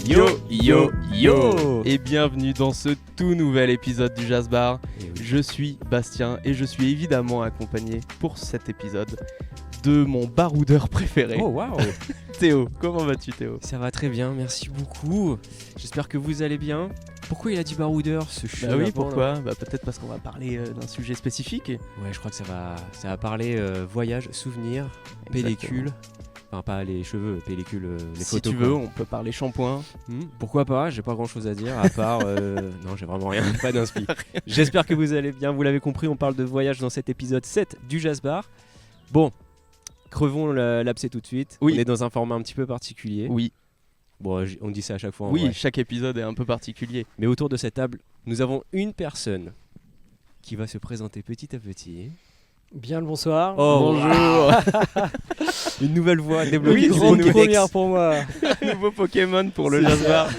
Yo yo yo et bienvenue dans ce tout nouvel épisode du Jazz Bar. Je suis Bastien et je suis évidemment accompagné pour cet épisode de mon baroudeur préféré. Oh waouh. Théo, comment vas-tu Théo? Ça va très bien, merci beaucoup. J'espère que vous allez bien. Pourquoi il a dit baroudeur ce chou? Bah oui, pourquoi? Bah peut-être parce qu'on va parler d'un sujet spécifique. Ouais, je crois que ça va parler voyage, souvenirs, pellicule. Enfin, pas les cheveux, pellicule, les si photos. Si tu veux, on peut parler shampoing. Pourquoi pas? J'ai pas grand chose à dire à part. Non, j'ai vraiment rien, pas d'inspi. J'espère que vous allez bien. Vous l'avez compris, on parle de voyage dans cet épisode 7 du Jazz Bar. Bon, crevons l'abcès tout de suite. Oui. On est dans un format un petit peu particulier. Oui. Bon, on dit ça à chaque fois. Oui, vrai. chaque épisode est un peu particulier. Mais autour de cette table, nous avons une personne qui va se présenter petit à petit. Bien le bonsoir. Oh, bonjour. Une nouvelle voix débloquée. Oui, grande première pour moi. Nouveau Pokémon pour le Jazz Bar.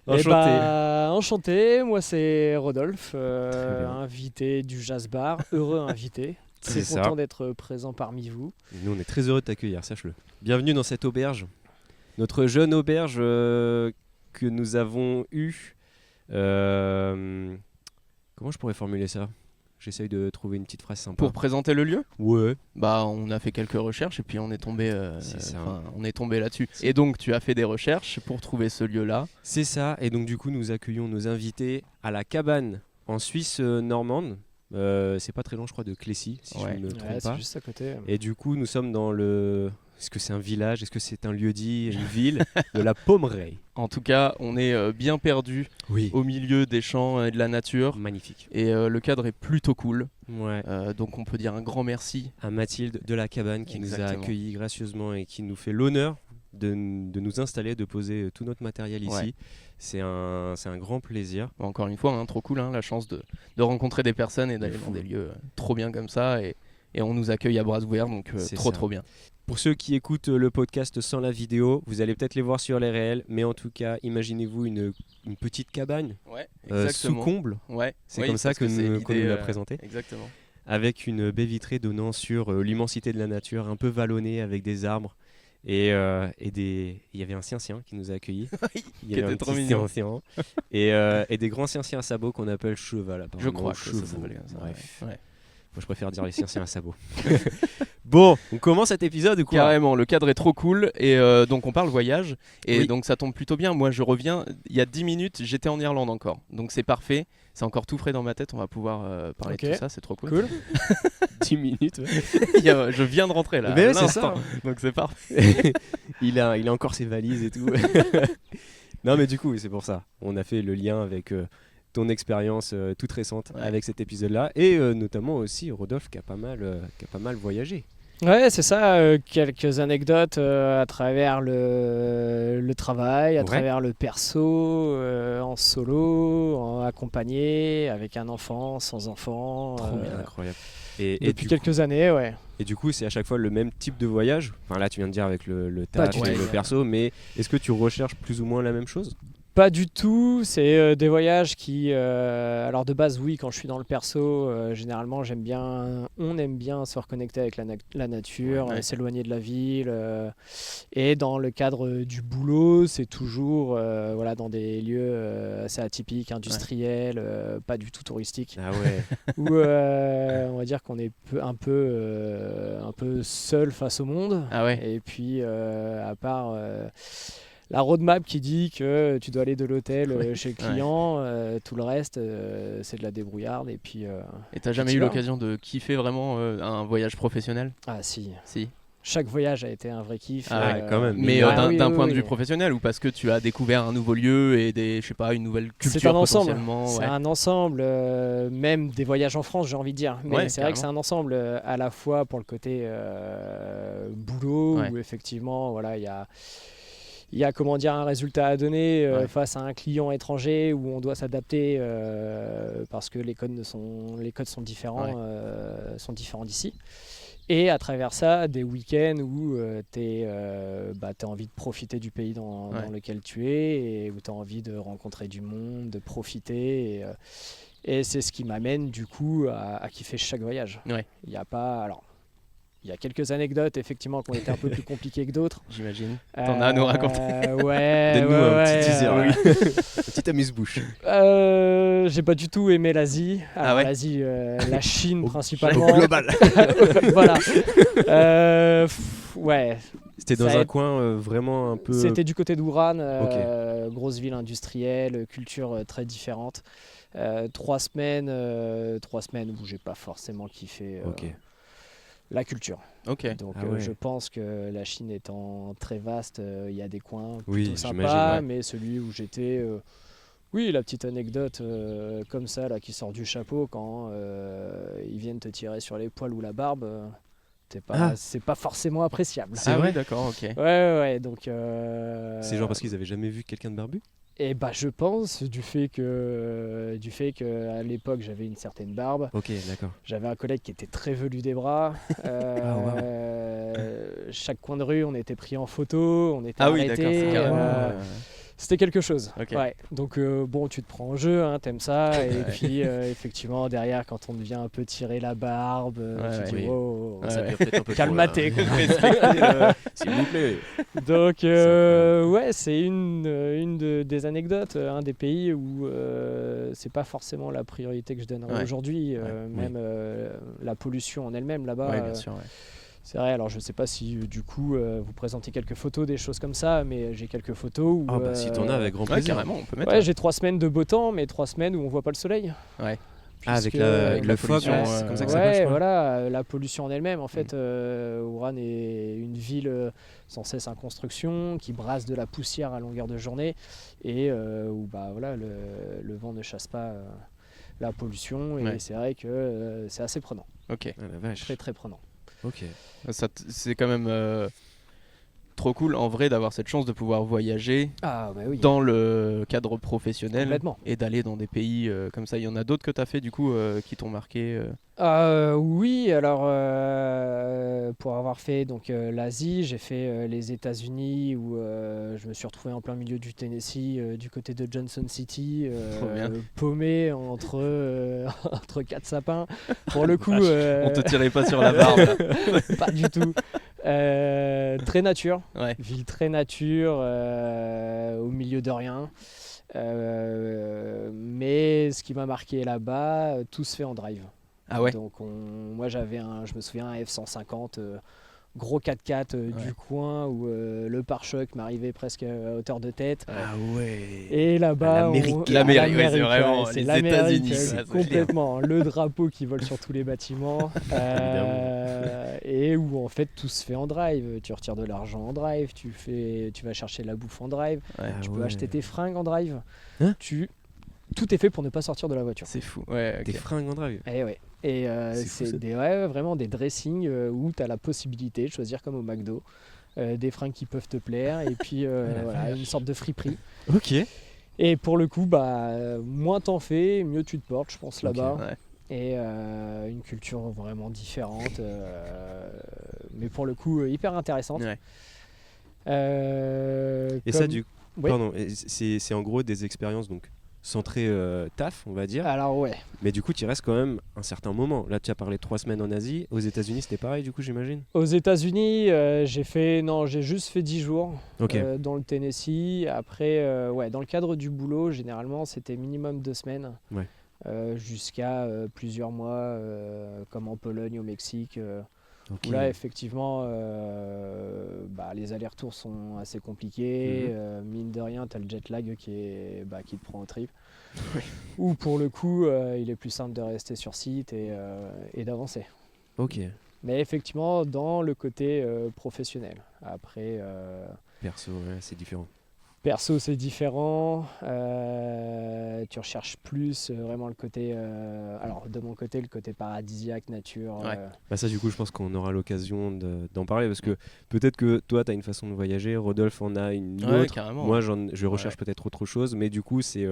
Enchanté. Enchanté, moi c'est Rodolphe, invité du Jazz Bar, heureux invité. Très C'est content ça. d'être présent parmi vous. Nous, on est très heureux de t'accueillir, sache-le. Bienvenue dans cette auberge. Notre jeune auberge que nous avons eue. Comment je pourrais formuler ça? J'essaye de trouver une petite phrase sympa. Pour présenter le lieu? Ouais. Bah, on a fait quelques recherches et puis on est tombé, C'est ça. on est tombé là-dessus. Et donc, tu as fait des recherches pour trouver ce lieu-là. C'est ça. Et donc, du coup, nous accueillons nos invités à la cabane en Suisse normande. C'est pas très loin, je crois, de Clécy, si Ouais. je ne me trompe Ouais, pas. c'est juste à côté. Et du coup, nous sommes dans le... Est-ce que c'est un village? Est-ce que c'est un lieu-dit? Une ville de la Pommeraye. En tout cas, on est bien perdu Oui. au milieu des champs et de la nature. Magnifique. Et le cadre est plutôt cool. Ouais. Donc, on peut dire un grand merci. À Mathilde de la cabane qui nous a Exactement. accueillis gracieusement et qui nous fait l'honneur de nous installer, de poser tout notre matériel ici. Ouais. C'est un grand plaisir. Bon, encore une fois, hein, trop cool, hein, la chance de rencontrer des personnes et d'aller fou. dans des lieux trop bien comme ça. Et on nous accueille à bras ouverts, donc C'est trop ça. trop bien. Pour ceux qui écoutent le podcast sans la vidéo, vous allez peut-être les voir sur les réels, mais en tout cas, imaginez-vous une petite cabane Ouais, sous comble. Ouais, C'est oui, comme ça parce qu'on c'est nous l'idée, l'a présenté. Exactement. Avec une baie vitrée donnant sur l'immensité de la nature, un peu vallonnée avec des arbres. Et il y avait un sien qui nous a accueillis. Il y qui avait était un trop petit mignon. sien. Et des grands siens à sabots qu'on appelle cheval. Je crois que ça chevaux. s'appelait comme ça. Bref, Ouais. moi je préfère dire les siens à sabots. Bon, on commence cet épisode ou quoi? Carrément, le cadre est trop cool et donc on parle voyage et Oui. donc ça tombe plutôt bien. Moi je reviens, il y a 10 minutes, j'étais en Irlande encore. Donc c'est parfait, c'est encore tout frais dans ma tête, on va pouvoir parler Ok. de tout ça, c'est trop cool. Cool. 10 minutes. Ouais. Je viens de rentrer là, Mais à c'est l'instant. ça. Donc c'est parfait. il a encore ses valises et tout. Non mais du coup, c'est pour ça. On a fait le lien avec ton expérience toute récente avec cet épisode-là et notamment aussi Rodolphe qui a pas mal voyagé. Ouais, c'est ça. Quelques anecdotes à travers le travail, à travers le perso, en solo, accompagné, avec un enfant, sans enfant. Trop bien, incroyable. Et Depuis du quelques années, ouais. Et du coup, c'est à chaque fois le même type de voyage. Enfin là, tu viens de dire avec le Pas taf du et tout. le perso, mais est-ce que tu recherches plus ou moins la même chose? Pas du tout, c'est des voyages qui... alors de base, oui, quand je suis dans le perso, généralement, on aime bien se reconnecter avec la nature, Ouais. s'éloigner de la ville. Et dans le cadre du boulot, c'est toujours voilà, dans des lieux assez atypiques, industriels, pas du tout touristiques, Ah ouais. où on va dire qu'on est un peu seul face au monde. Ah ouais. Et puis, à part la roadmap qui dit que tu dois aller de l'hôtel chez le client, tout le reste, c'est de la débrouillarde. Et puis, Et t'as jamais tu eu vas. l'occasion de kiffer vraiment un voyage professionnel? ah si, Si. chaque voyage a été un vrai kiff. Ah ouais, quand même. Mais Ah d'un oui, point oui, de vue oui. professionnel ou parce que tu as découvert un nouveau lieu et une nouvelle culture C'est un ensemble. potentiellement, C'est ouais. un ensemble, même des voyages en France, j'ai envie de dire. Mais Ouais, c'est vrai que carrément. c'est un ensemble à la fois pour le côté boulot, Ouais. où effectivement, voilà, il y a comment dire, un résultat à donner Ouais. face à un client étranger où on doit s'adapter parce que les codes sont différents, sont différents d'ici. Et à travers ça, des week-ends où tu as envie de profiter du pays dans lequel tu es et où tu as envie de rencontrer du monde, de profiter. Et c'est ce qui m'amène du coup à kiffer chaque voyage. Ouais. Il n'y a pas... Alors, Il y a quelques anecdotes effectivement qui ont été un peu plus compliquées que d'autres. J'imagine. T'en as à nous raconter. Ouais. Donne-nous un petit teaser, ouais. là. Un petit amuse-bouche. J'ai pas du tout aimé l'Asie. Alors, ouais. l'Asie, la Chine Au principalement. global. Voilà. Ouais. C'était dans un coin vraiment un peu... C'était du côté d'Ouran, grosse ville industrielle, culture très différente. 3 semaines où j'ai pas forcément kiffé la culture. Ok. Donc ouais. je pense que la Chine étant très vaste, il y a des coins Oui, plutôt sympas, j'imagine, ouais. mais celui où j'étais, oui, la petite anecdote comme ça là qui sort du chapeau quand ils viennent te tirer sur les poils ou la barbe. C'est pas forcément appréciable. C'est vrai, d'accord, ok. Ouais, donc... C'est genre parce qu'ils avaient jamais vu quelqu'un de barbu? Et bah je pense du fait que à l'époque j'avais une certaine barbe. Ok, d'accord. J'avais un collègue qui était très velu des bras. Chaque coin de rue on était pris en photo, on était oui, d'accord, c'est arrêtés. carrément... C'était quelque chose. Ok. Ouais. Donc bon, tu te prends en jeu, hein, t'aimes ça. Et puis effectivement derrière, quand on devient un peu tirer la barbe, tu dis wow, Ça devient peut-être un peu calmaté. trop, s'il vous plaît. Donc ouais, c'est une des anecdotes, un des pays où c'est pas forcément la priorité que je donnerais aujourd'hui. Même la pollution en elle-même là-bas. Ouais, bien sûr. Ouais. C'est vrai, alors je sais pas si du coup vous présentez quelques photos, des choses comme ça, mais j'ai quelques photos où... si t'en as, avec grand Ouais, plaisir. carrément, on peut mettre. Ouais, j'ai 3 semaines de beau temps, mais 3 semaines où on voit pas le soleil. Ouais. Avec Puisque, le fog, pollution, c'est comme ça que ça marche, ouais, je crois. voilà, la pollution en elle-même. En fait, Ouran est une ville sans cesse en construction, qui brasse de la poussière à longueur de journée, et où voilà, le vent ne chasse pas la pollution, et c'est vrai que c'est assez prenant. Ok. Ah, la vache. Très très prenant. Ok. C'est quand même trop cool en vrai d'avoir cette chance de pouvoir voyager Oui. dans le cadre professionnel Complètement. et d'aller dans des pays comme ça. Il y en a d'autres que tu as fait du coup qui t'ont marqué Oui, alors pour avoir fait donc l'Asie, j'ai fait les États-Unis où je me suis retrouvé en plein milieu du Tennessee, du côté de Johnson City, paumé entre 4 sapins. Pour le coup, on te tirait pas sur la barbe là. pas du tout. Très nature, Ouais. ville très nature, au milieu de rien. Mais ce qui m'a marqué là-bas, tout se fait en drive. Ah ouais. Donc moi je me souviens un F-150 gros 4x4 du coin où le pare-choc m'arrivait presque à hauteur de tête. Ah ouais. Et là-bas, l'Amérique, ouais, c'est vraiment c'est les l'Amérique, États-Unis, ça, c'est complètement. Le drapeau qui vole sur tous les bâtiments et où en fait tout se fait en drive. Tu retires de l'argent en drive, tu vas chercher de la bouffe en drive, tu peux acheter tes fringues en drive. Hein Tout est fait pour ne pas sortir de la voiture. C'est fou. Ouais, ok. Des fringues en drive. Et C'est fou, ça. c'est vraiment des dressings où tu as la possibilité de choisir comme au McDo des fringues qui peuvent te plaire et puis voilà, une sorte de friperie. Ok. Et pour le coup, moins t'en fais, mieux tu te portes, je pense, là-bas. Ouais. Et une culture vraiment différente, mais pour le coup hyper intéressante. Ouais. Et ça, Oui. pardon, c'est en gros des expériences donc centrées taf, on va dire. Alors ouais. Mais du coup, tu restes quand même un certain moment. Là, tu as parlé de 3 semaines en Asie. Aux États-Unis, c'était pareil, du coup, j'imagine. Aux États-Unis, j'ai juste fait 10 jours dans le Tennessee. Après, dans le cadre du boulot, généralement, c'était minimum 2 semaines. Ouais. Jusqu'à plusieurs mois, comme en Pologne, au Mexique. Ok. Où là, effectivement, les allers-retours sont assez compliqués. Mine de rien, tu as le jet lag qui te prend au trip. Ou pour le coup, il est plus simple de rester sur site et d'avancer. Ok. Mais effectivement, dans le côté professionnel. Après, Perso, ouais, c'est différent. perso, c'est différent. Tu recherches plus vraiment le côté... alors, de mon côté, le côté paradisiaque, nature. Ouais. Ça, du coup, je pense qu'on aura l'occasion d'en parler parce que peut-être que toi, tu as une façon de voyager, Rodolphe en a une autre. Carrément. Moi, je recherche peut-être autre chose, mais du coup, c'est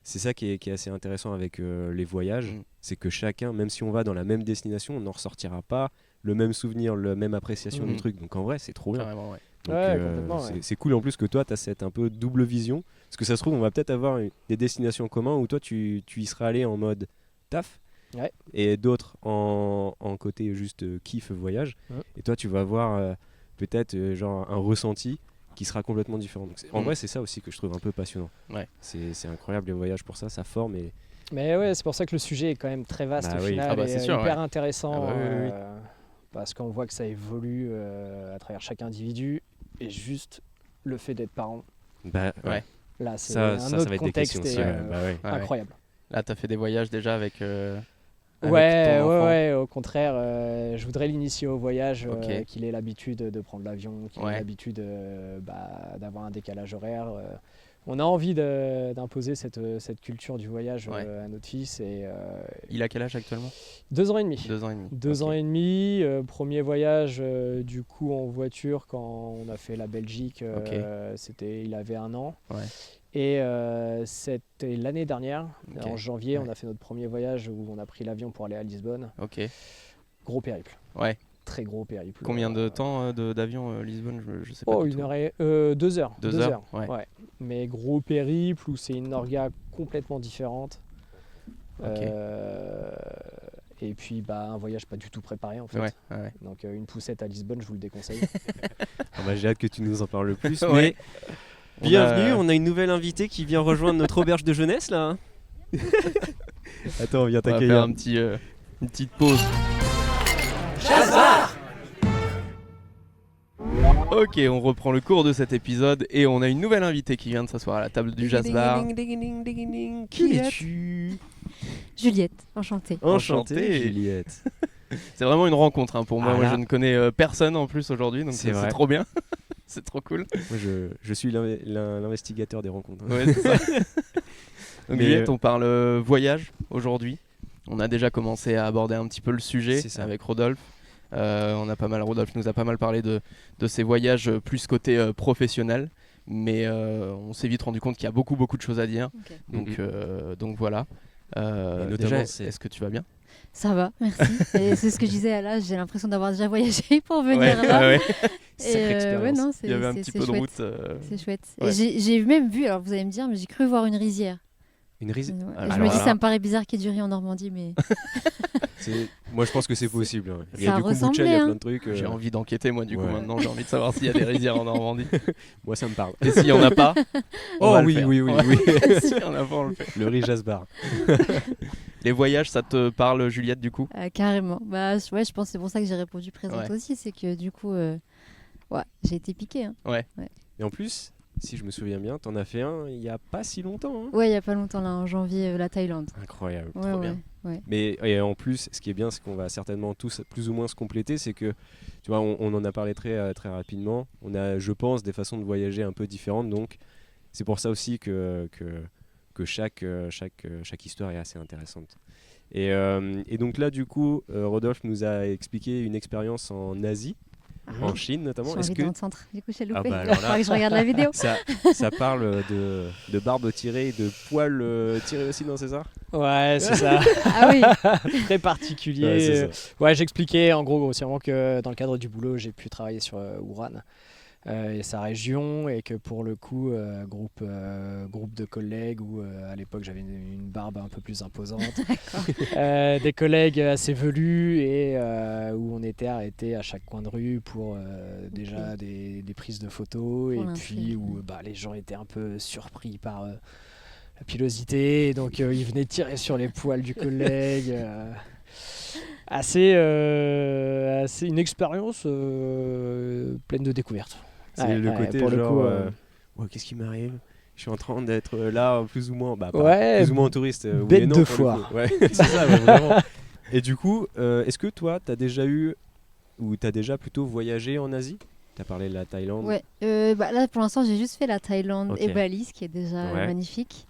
ça qui est assez intéressant avec les voyages. C'est que chacun, même si on va dans la même destination, on n'en ressortira pas le même souvenir, la même appréciation du truc. Donc en vrai, c'est trop bien. Carrément, ouais. Donc, c'est cool en plus que toi, tu as cette un peu double vision. Parce que ça se trouve, on va peut-être avoir des destinations en commun où toi, tu y seras allé en mode taf. Ouais. et d'autres en côté juste kiff voyage. Et toi, tu vas avoir peut-être genre un ressenti qui sera complètement différent. Donc, en vrai, c'est ça aussi que je trouve un peu passionnant. Ouais. C'est incroyable les voyages pour ça, ça forme. Et... Mais ouais, c'est pour ça que le sujet est quand même très vaste au final, Ah bah, c'est sûr, hyper intéressant, oui. parce qu'on voit que ça évolue à travers chaque individu, et juste le fait d'être parent, Bah, ouais. là c'est ça un va autre être des contexte questions et aussi, bah ouais. incroyable. Là, t'as fait des voyages déjà avec ton enfant. Ouais, au contraire, je voudrais l'initier au voyage, Ok. qu'il ait l'habitude de prendre l'avion, qu'il ait l'habitude d'avoir un décalage horaire. On a envie d'imposer cette culture du voyage à notre fils. Et, il a quel âge actuellement? 2 ans et demi. 2 ans et demi. 2 ans et demi, premier voyage du coup en voiture quand on a fait la Belgique, il avait 1 an. Ouais. Et c'était l'année dernière, en janvier, on a fait notre premier voyage où on a pris l'avion pour aller à Lisbonne. Ok. Gros périple. Ouais. Très gros périple. Combien de temps d'avion Lisbonne, je sais pas. Oh, du tout. 2 heures. 2 heures. Ouais. Mais gros périple où c'est une orga complètement différente. Ok. Et puis un voyage pas du tout préparé en fait. Ouais. Donc une poussette à Lisbonne, je vous le déconseille. J'ai hâte que tu nous en parles plus. Ouais. Mais bienvenue, on a une nouvelle invitée qui vient rejoindre notre auberge de jeunesse là. Attends, on vient On va t'accueillir. faire une petite pause. Ok, on reprend le cours de cet épisode et on a une nouvelle invitée qui vient de s'asseoir à la table du Jazz Bar. Qui es-tu? Juliette, enchantée. Enchantée, Juliette. C'est vraiment une rencontre pour moi. Ah Moi, là. je ne connais personne en plus aujourd'hui, donc c'est vrai. trop bien. C'est trop cool. Moi, je suis l'investigateur des rencontres. Ouais, c'est ça. Donc, Mais, Juliette, on parle voyage aujourd'hui. On a déjà commencé à aborder un petit peu le sujet C'est ça. avec Rodolphe. Rodolphe nous a pas mal parlé de ses voyages plus côté professionnel, mais on s'est vite rendu compte qu'il y a beaucoup de choses à dire. Ok. Donc voilà. notamment, Déjà, c'est- est-ce que tu vas bien? Ça va, merci. Et c'est ce que je disais à l'âge, j'ai l'impression d'avoir déjà voyagé pour venir Ouais, là. ouais. Sacrée expérience. Ouais, non, Il y avait un petit c'est peu de chouette. route. C'est chouette. Ouais. Et j'ai même vu, alors vous allez me dire, mais j'ai cru voir une rizière. Une rizière. Ouais. Alors Je me dis, là- ça me paraît bizarre qu'il y ait du riz en Normandie, mais Moi, je pense que c'est possible. Hein. Il y a Ça du kombucha, il y ressemblait, a hein. plein de trucs. J'ai envie d'enquêter, moi, du coup, Ouais. maintenant. J'ai envie de savoir s'il y a des rizières en Normandie. Moi, ça me parle. Et s'il n'y en a pas, on va le faire. oui. S'il n'y en a pas, on le fait. Le riz Jazz Bar. Les voyages, ça te parle, Juliette, du coup? carrément. Ouais, je pense que c'est pour ça que j'ai répondu présente Ouais. aussi, c'est que du coup, j'ai été piquée. Hein. Et en plus, si je me souviens bien, t'en as fait un il y a pas si longtemps. Hein. Ouais, il y a pas longtemps, là, en janvier, la Thaïlande. Incroyable. Ouais, bien. ouais. Mais et en plus, ce qui est bien, c'est qu'on va certainement tous plus ou moins se compléter. C'est que, tu vois, on en a parlé très rapidement. On a, je pense, des façons de voyager un peu différentes. Donc, c'est pour ça aussi que chaque histoire est assez intéressante. Et donc là, du coup, Rodolphe nous a expliqué une expérience en Asie, en Chine notamment. Je suis dans le centre. Du coup, j'ai loupé. Ah bah Il alors là- faudra que je regarde la vidéo. ça parle de barbe tirée et de poils tirés aussi dans César. Ouais, c'est ça. Ah oui. Très particulier. Ouais, c'est ça. Ouais, j'expliquais en gros grossièrement que dans le cadre du boulot, j'ai pu travailler sur Wuhan et sa région, et que pour le coup, groupe de collègues où à l'époque j'avais une barbe un peu plus imposante, des collègues assez velus, et où on était arrêtés à chaque coin de rue pour déjà des prises de photos, Pour et l'intrigue, puis où les gens étaient un peu surpris par la pilosité, et donc ils venaient tirer sur les poils du collègue. Assez une expérience pleine de découvertes. C'est Ouais, le ouais, côté pour le genre, coup, ouais, qu'est-ce qui m'arrive? Je suis en train d'être là, plus ou moins, pas Ouais, plus ou moins en touriste. Oui bête et non, de pour le foire. coup. Ouais, c'est ça, ouais, vraiment. Et du coup, est-ce que toi, t'as déjà eu, ou t'as déjà plutôt voyagé en Asie? T'as parlé de la Thaïlande. Ouais, là pour l'instant j'ai juste fait la Thaïlande Ok. et Bali, ce qui est déjà Ouais. magnifique.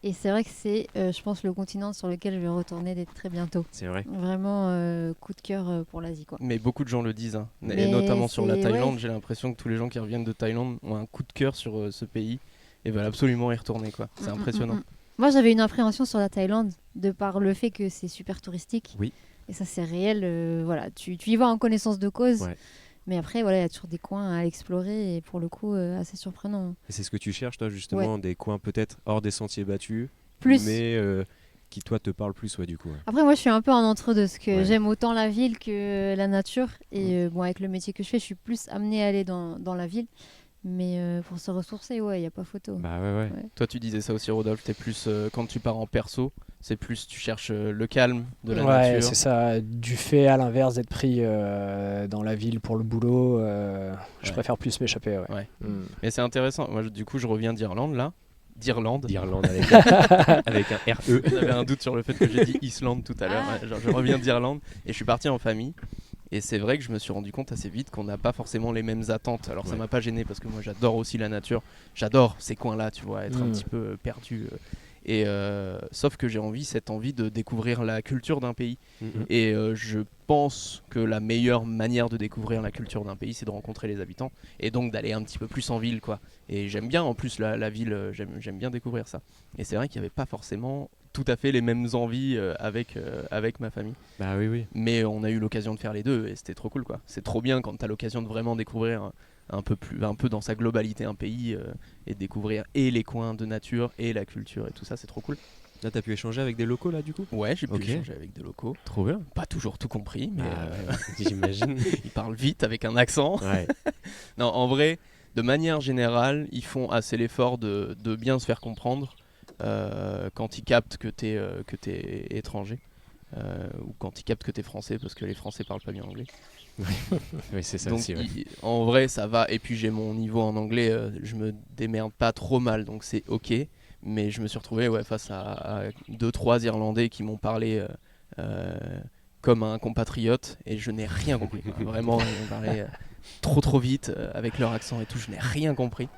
Et c'est vrai que c'est, je pense, le continent sur lequel je vais retourner dès très bientôt. C'est vrai. Vraiment coup de cœur pour l'Asie, quoi. Mais beaucoup de gens le disent, hein. Et Mais notamment sur la c'est- Thaïlande. ouais. J'ai l'impression que tous les gens qui reviennent de Thaïlande ont un coup de cœur sur ce pays et veulent absolument y retourner, quoi. C'est impressionnant. Moi j'avais une appréhension sur la Thaïlande de par le fait que c'est super touristique. Oui. Et ça c'est réel. Voilà, tu y vas en connaissance de cause. Ouais. Mais après, voilà, il y a toujours des coins à explorer et pour le coup, assez surprenant. Et c'est ce que tu cherches, toi, justement, des coins peut-être hors des sentiers battus, Plus. mais qui toi te parle plus, du coup. Après, moi, je suis un peu en entre-deux, parce que Ouais. j'aime autant la ville que la nature. Et bon, avec le métier que je fais, je suis plus amenée à aller dans la ville. Mais pour se ressourcer, ouais, il n'y a pas photo. Bah ouais. Toi, tu disais ça aussi, Rodolphe. T'es plus quand tu pars en perso, c'est plus tu cherches le calme de la Ouais, nature. c'est ça. Du fait, à l'inverse, d'être pris dans la ville pour le boulot, je Ouais. préfère plus m'échapper. Ouais. Ouais. Mm. Mais c'est intéressant. Moi, du coup, je reviens d'Irlande là. D'Irlande. D'Irlande avec un RE. J'avais un doute sur le fait que j'ai dit Islande tout à l'heure. Ah. Ouais, genre, je reviens d'Irlande et je suis parti en famille. Et c'est vrai que je me suis rendu compte assez vite qu'on n'a pas forcément les mêmes attentes. Alors ça Ouais. m'a pas gêné parce que moi j'adore aussi la nature. J'adore ces coins-là, tu vois, être un petit peu perdu. Sauf que j'ai cette envie de découvrir la culture d'un pays. Et je pense que la meilleure manière de découvrir la culture d'un pays, c'est de rencontrer les habitants et donc d'aller un petit peu plus en ville, quoi. Et j'aime bien en plus la ville, j'aime bien découvrir ça. Et c'est vrai qu'il n'y avait pas forcément tout à fait les mêmes envies avec ma famille. Bah oui. Mais on a eu l'occasion de faire les deux et c'était trop cool, quoi. C'est trop bien quand tu as l'occasion de vraiment découvrir un peu dans sa globalité un pays et découvrir et les coins de nature et la culture et tout ça, c'est trop cool. Là, t'as pu échanger avec des locaux, là, du coup? Ouais, j'ai pu Ok. échanger avec des locaux. Trop bien. Pas toujours tout compris, mais J'imagine. ils parlent vite avec un accent. Ouais. Non, en vrai, de manière générale, ils font assez l'effort de bien se faire comprendre quand ils captent que t'es étranger ou quand ils captent que t'es français, parce que les Français parlent pas bien anglais. Oui, c'est ça Donc aussi, ouais. en vrai, ça va. Et puis j'ai mon niveau en anglais, je me démerde pas trop mal, donc c'est ok. Mais je me suis retrouvé face à 2-3 Irlandais qui m'ont parlé comme un compatriote et je n'ai rien compris. Vraiment, ils m'ont parlé trop vite avec leur accent et tout, je n'ai rien compris.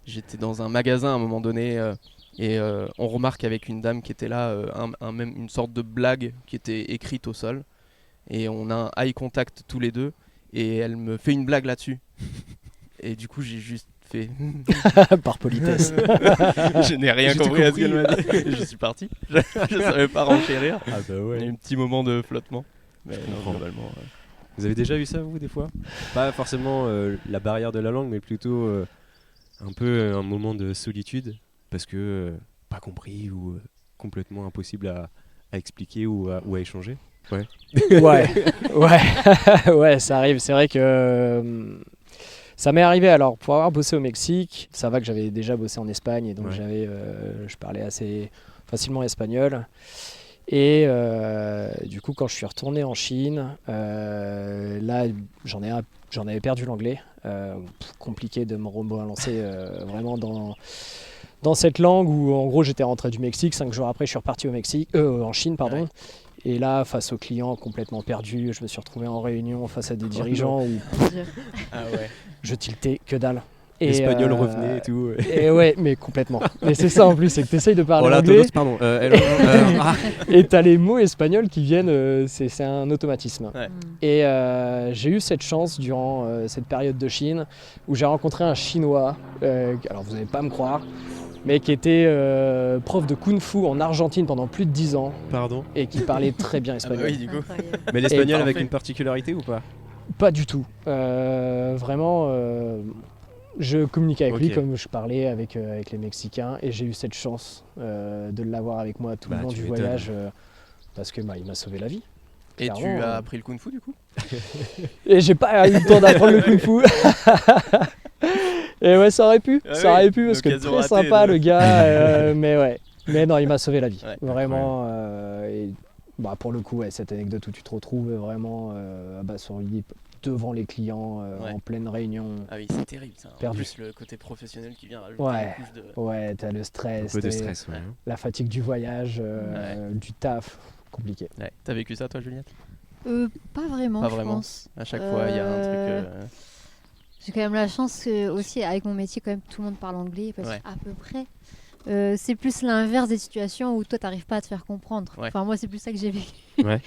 J'étais dans un magasin à un moment donné et on remarque avec une dame qui était là même une sorte de blague qui était écrite au sol et on a un eye contact tous les deux et elle me fait une blague là-dessus. Et du coup, j'ai juste fait Par politesse. je n'ai rien J'ai tout compris à ce compris. qu'elle m'a dit. Je suis parti. Je savais pas renchérir. Ah bah Il y a eu ouais. un petit moment de flottement. Mais non, comprends. globalement. Vous avez déjà eu ça, vous, des fois? Pas forcément la barrière de la langue, mais plutôt un peu un moment de solitude, parce que pas compris ou complètement impossible à expliquer ou à échanger. Ouais, ça arrive. C'est vrai que ça m'est arrivé. Alors, pour avoir bossé au Mexique, ça va que j'avais déjà bossé en Espagne et donc Ouais. je parlais assez facilement espagnol. Et du coup, quand je suis retourné en Chine, là, j'en avais perdu l'anglais. Compliqué de me relancer vraiment dans cette langue où, en gros, j'étais rentré du Mexique. 5 jours après, je suis reparti en Chine, pardon. Ouais. Et là, face aux clients complètement perdus, je me suis retrouvé en réunion face à des dirigeants où Mon Dieu. Ah ouais. je tiltais que dalle. Et, L'espagnol revenait et tout. Et ouais, mais complètement. Et c'est ça en plus, c'est que tu essayes de parler Oh là, anglais pardon. et tu as les mots espagnols qui viennent, c'est un automatisme. Ouais. Et j'ai eu cette chance durant cette période de Chine où j'ai rencontré un Chinois, alors vous n'allez pas me croire, mais qui était prof de Kung-Fu en Argentine pendant plus de 10 ans Pardon. et qui parlait très bien Ah bah espagnol. oui, du coup. Incroyable. Mais l'espagnol avec parfait. une particularité ou pas? Pas du tout. Vraiment, je communiquais avec lui Ok. comme je parlais avec les Mexicains et j'ai eu cette chance de l'avoir avec moi tout le Bah, long tu du m'étonnes. voyage parce que il m'a sauvé la vie. Et tu Clairement, as appris le kung-fu du coup? Et j'ai pas eu le temps d'apprendre le kung-fu. Et ouais, ça aurait pu, Ah ça oui, aurait pu parce que l'occasion très ratée sympa de- le gars, mais ouais. Mais non, il m'a sauvé la vie, Ouais, vraiment. Et, pour le coup, cette anecdote où tu te retrouves vraiment abasourdi devant les clients Ouais. en pleine réunion. Ah oui, c'est terrible ça. En Perdu. plus, le côté professionnel qui vient rajouter Ouais. une couche de. Ouais, t'as le Un stress, peu de t'as stress, ouais. la fatigue du voyage, du taf, compliqué. Ouais. T'as vécu ça toi, Juliette? Pas vraiment, Pas je vraiment. pense. À chaque fois, il y a un truc. J'ai quand même la chance que, aussi, avec mon métier, quand même, tout le monde parle anglais, parce Ouais. qu'à peu près. C'est plus l'inverse des situations où toi, t'arrives pas à te faire comprendre. Ouais. Enfin, moi, c'est plus ça que j'ai vécu. Ouais.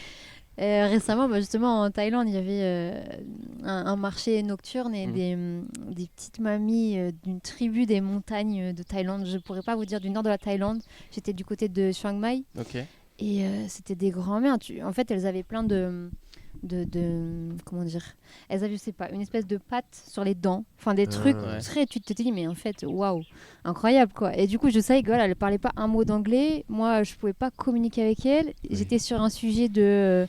Récemment, justement, en Thaïlande, il y avait un marché nocturne et Mhm. des petites mamies d'une tribu des montagnes de Thaïlande. Je pourrais pas vous dire du nord de la Thaïlande. J'étais du côté de Chiang Mai. Ok. Et c'était des grands-mères. En fait, elles avaient plein comment dire, elles avaient, je sais pas, une espèce de pâte sur les dents, enfin des trucs très, tu te dis mais en fait waouh, incroyable quoi. Et du coup je savais qu'elle parlait pas un mot d'anglais, moi je pouvais pas communiquer avec elle, j'étais sur un sujet de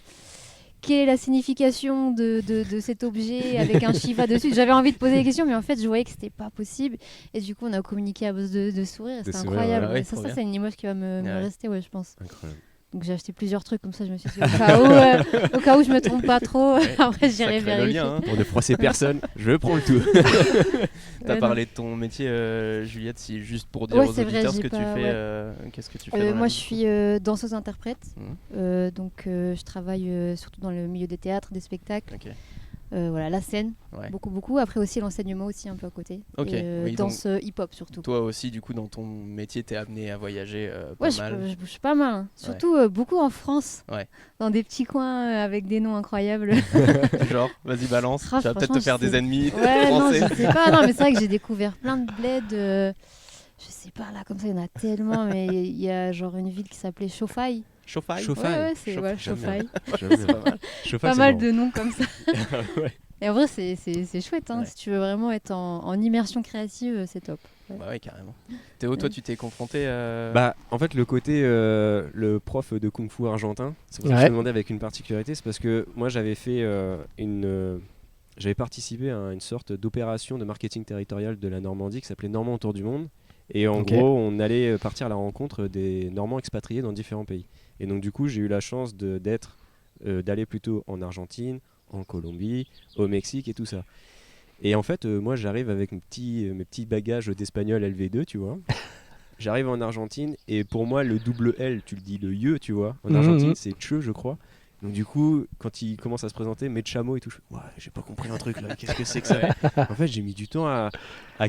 quelle est la signification de cet objet avec un Shiva dessus. J'avais envie de poser des questions, mais en fait, je voyais que c'était pas possible. Et du coup, on a communiqué à base de sourires. C'était incroyable. Ouais, ça c'est une image qui va me rester, je pense. Incroyable. Donc j'ai acheté plusieurs trucs comme ça, je me suis dit au cas où je me trompe pas trop, après j'irai vérifier. Pour ne froisser personne, je prends le tout. T'as parlé de ton métier, Juliette, si juste pour dire aux auditeurs ce que tu fais, qu'est-ce que tu fais moi je suis danseuse-interprète, donc je travaille surtout dans le milieu des théâtres, des spectacles. Okay. Voilà, la scène, beaucoup. Après aussi l'enseignement aussi un peu à côté. Et danse hip-hop surtout. Toi aussi, du coup, dans ton métier, t'es amené à voyager pas mal. Je bouge pas mal. Hein. Surtout beaucoup en France, dans des petits coins avec des noms incroyables. Genre, vas-y, balance. Tu vas peut-être te faire des ennemis français. Non, je sais pas. Non, mais c'est vrai que j'ai découvert plein de bleds. Je sais pas, là, comme ça, il y en a tellement. Mais il y a genre une ville qui s'appelait Chauffaille. Chauffaille. Ouais, c'est Chauffaille. Chauffaille, pas mal de noms comme ça. Et en vrai, c'est chouette. Hein. Si tu veux vraiment être en immersion créative, c'est top. Bah ouais, carrément. Théo, toi, tu t'es confronté en fait, le côté le prof de Kung Fu argentin, c'est pour ça que je te demandais avec une particularité, c'est parce que moi, j'avais fait j'avais participé à une sorte d'opération de marketing territorial de la Normandie qui s'appelait Normand autour du monde. Et en gros, on allait partir à la rencontre des Normands expatriés dans différents pays. Et donc, du coup, j'ai eu la chance d'aller plutôt en Argentine, en Colombie, au Mexique et tout ça. Et en fait, moi, j'arrive avec mes petits bagages d'espagnol LV2, tu vois. J'arrive en Argentine et pour moi, le double L, tu le dis le ye, tu vois. En Argentine, c'est che, je crois. Donc du coup, quand il commence à se présenter, Mechamo et tout, j'ai pas compris un truc là, qu'est-ce que c'est que ça? En fait, j'ai mis du temps à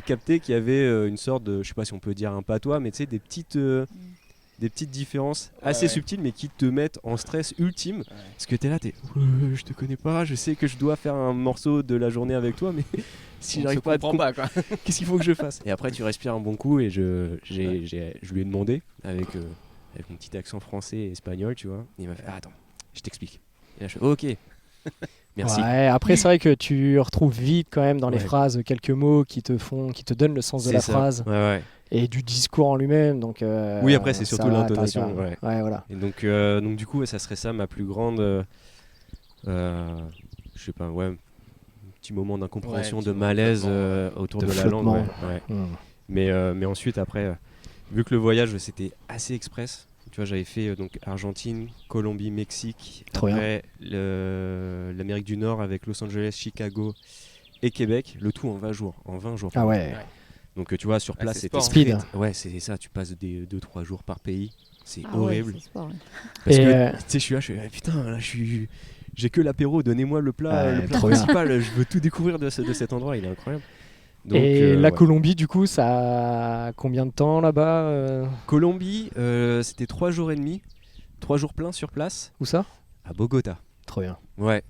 capter qu'il y avait une sorte de, je sais pas si on peut dire un patois, mais tu sais, des petites différences assez subtiles, mais qui te mettent en stress ultime. Parce que t'es là, je te connais pas, je sais que je dois faire un morceau de la journée avec toi, mais si j'arrive pas à te quoi. Qu'est-ce qu'il faut que je fasse? Et après, tu respires un bon coup et je lui ai demandé avec mon petit accent français et espagnol, tu vois. Il m'a fait attends, je t'explique. Et là, je fais ok. Merci. Ouais, après, c'est vrai que tu retrouves vite quand même dans les phrases quelques mots qui te donnent le sens de la phrase et du discours en lui-même. Donc, oui, après, c'est surtout l'intonation. Voilà. Et donc du coup, ça serait ça ma plus grande, je sais pas, petit moment d'incompréhension, de malaise autour de la langue. Mais ensuite, après, vu que le voyage c'était assez express. Tu vois, j'avais fait donc Argentine, Colombie, Mexique, après l'Amérique du Nord avec Los Angeles, Chicago et Québec, le tout en 20 jours. Ah ouais. Donc tu vois, sur place, c'était speed. Ouais, c'est ça, tu passes 2-3 jours par pays, c'est horrible. Ouais, c'est sport, Parce que tu sais, je suis là, putain, là j'ai que l'apéro, donnez-moi le plat principal, je veux tout découvrir de cet endroit, il est incroyable. Donc, et la Colombie, du coup, ça a combien de temps là-bas Colombie, c'était 3 jours et demi, 3 jours pleins sur place. Où ça? À Bogota. Trop bien. Ouais.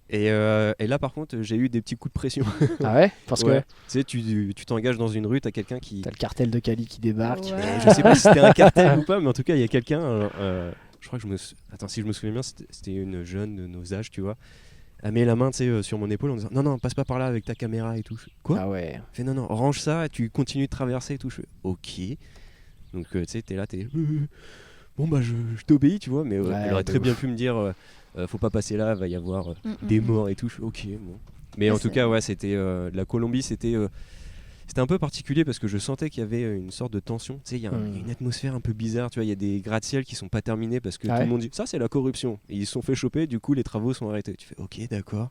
Et là, par contre, j'ai eu des petits coups de pression. Ah ouais? Parce que tu sais, tu t'engages dans une rue, t'as quelqu'un qui... T'as le cartel de Cali qui débarque. Ouais. Je sais pas si c'était un cartel ou pas, mais en tout cas, il y a quelqu'un... je crois que Attends, si je me souviens bien, c'était une jeune de nos âges, tu vois. Elle met la main sur mon épaule en disant non, passe pas par là avec ta caméra et tout. Quoi? Ah ouais. Elle fait non, range ça et tu continues de traverser et tout. Je fais ok. Donc tu sais, t'es là, bon bah je t'obéis, tu vois, mais elle aurait très bien pu me dire faut pas passer là, va y avoir des morts et tout. Je fais ok, bon. Mais en tout cas, c'était la Colombie, c'était un peu particulier parce que je sentais qu'il y avait une sorte de tension. Tu sais, il y a une atmosphère un peu bizarre. Tu vois, il y a des gratte-ciel qui sont pas terminés parce que tout le monde dit ça, c'est la corruption. Et ils se sont fait choper, du coup, les travaux sont arrêtés. Tu fais ok, d'accord.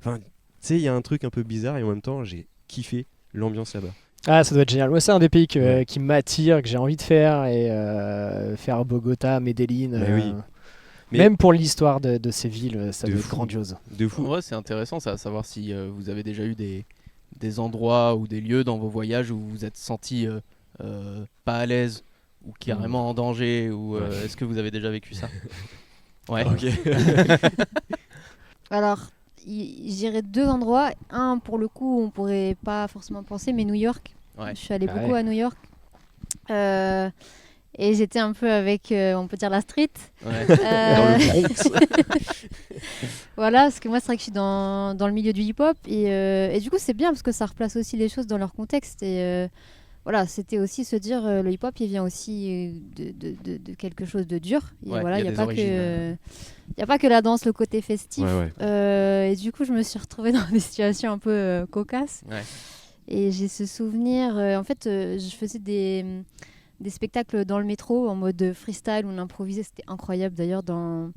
Enfin, tu sais, il y a un truc un peu bizarre et en même temps, j'ai kiffé l'ambiance là-bas. Ah, ça doit être génial. Moi, c'est un des pays qui m'attire, que j'ai envie de faire et faire Bogota, Medellín. Mais même pour l'histoire de ces villes, ça doit être grandiose. De fou. Ouais, c'est intéressant ça, à savoir si vous avez déjà eu des endroits ou des lieux dans vos voyages où vous vous êtes senti pas à l'aise ou carrément en danger ou est-ce que vous avez déjà vécu ça? Ouais. Ok. Alors, je dirais 2 endroits. Un, pour le coup, on pourrait pas forcément penser, mais New York. Je suis allée beaucoup à New York. Et j'étais un peu avec, on peut dire, la street. Ouais. Dans le Bronx. Voilà, parce que moi, c'est vrai que je suis dans le milieu du hip-hop. Et du coup, c'est bien parce que ça replace aussi les choses dans leur contexte. Et voilà, c'était aussi se dire, le hip-hop, il vient aussi de quelque chose de dur. Et Ouais, voilà, il il y a n'y des a, origines. y a pas que la danse, le côté festif. Ouais. Et du coup, je me suis retrouvée dans des situations un peu cocasses. Ouais. Et j'ai ce souvenir, en fait, je faisais des spectacles dans le métro en mode freestyle où on improvisait, c'était incroyable d'ailleurs dans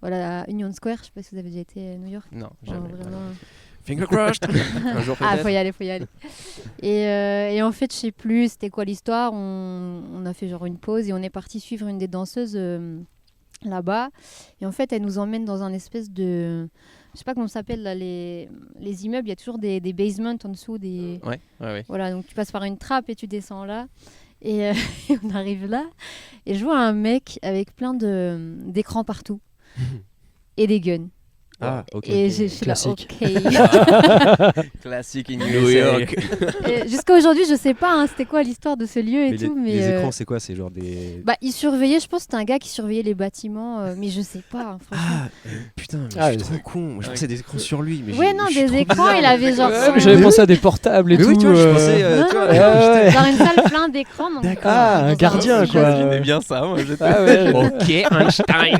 à Union Square, je sais pas si vous avez déjà été à New York. Non, Genre, jamais. vraiment. Finger crossed. Un jour Ah, peut-être. faut y aller. Et en fait, je sais plus c'était quoi l'histoire, on a fait genre une pause et on est parti suivre une des danseuses là-bas. Et en fait, elle nous emmène dans un espèce de... Je sais pas comment ça s'appelle là, les immeubles, il y a toujours des basements en dessous. Ouais. Voilà, donc tu passes par une trappe et tu descends là. Et on arrive là et je vois un mec avec plein d'écrans partout et des guns. Ah, ok. Et je suis là, Classique. ok. Classique in New USA. York. Et jusqu'à aujourd'hui, je sais pas c'était quoi l'histoire de ce lieu et tout. Mais les écrans, c'est quoi? C'est genre des. bah, il surveillait, je pense que c'était un gars qui surveillait les bâtiments, mais je sais pas, hein, franchement. Putain, mais Ah, je suis trop con. Moi, je pensais des écrans sur lui. Mais Ouais, non, je suis des trop écrans, bizarre. il avait genre. Ouais, mais j'avais pensé à des portables et Mais tout. oui, tu vois, je pensais. Non, tu non, vois, non, ouais. Genre une salle pleine d'écrans. donc, D'accord. Ah, un dans gardien, autre quoi. chose. J'imaginais bien ça, moi. J'étais... Ah ouais. Ok, Einstein.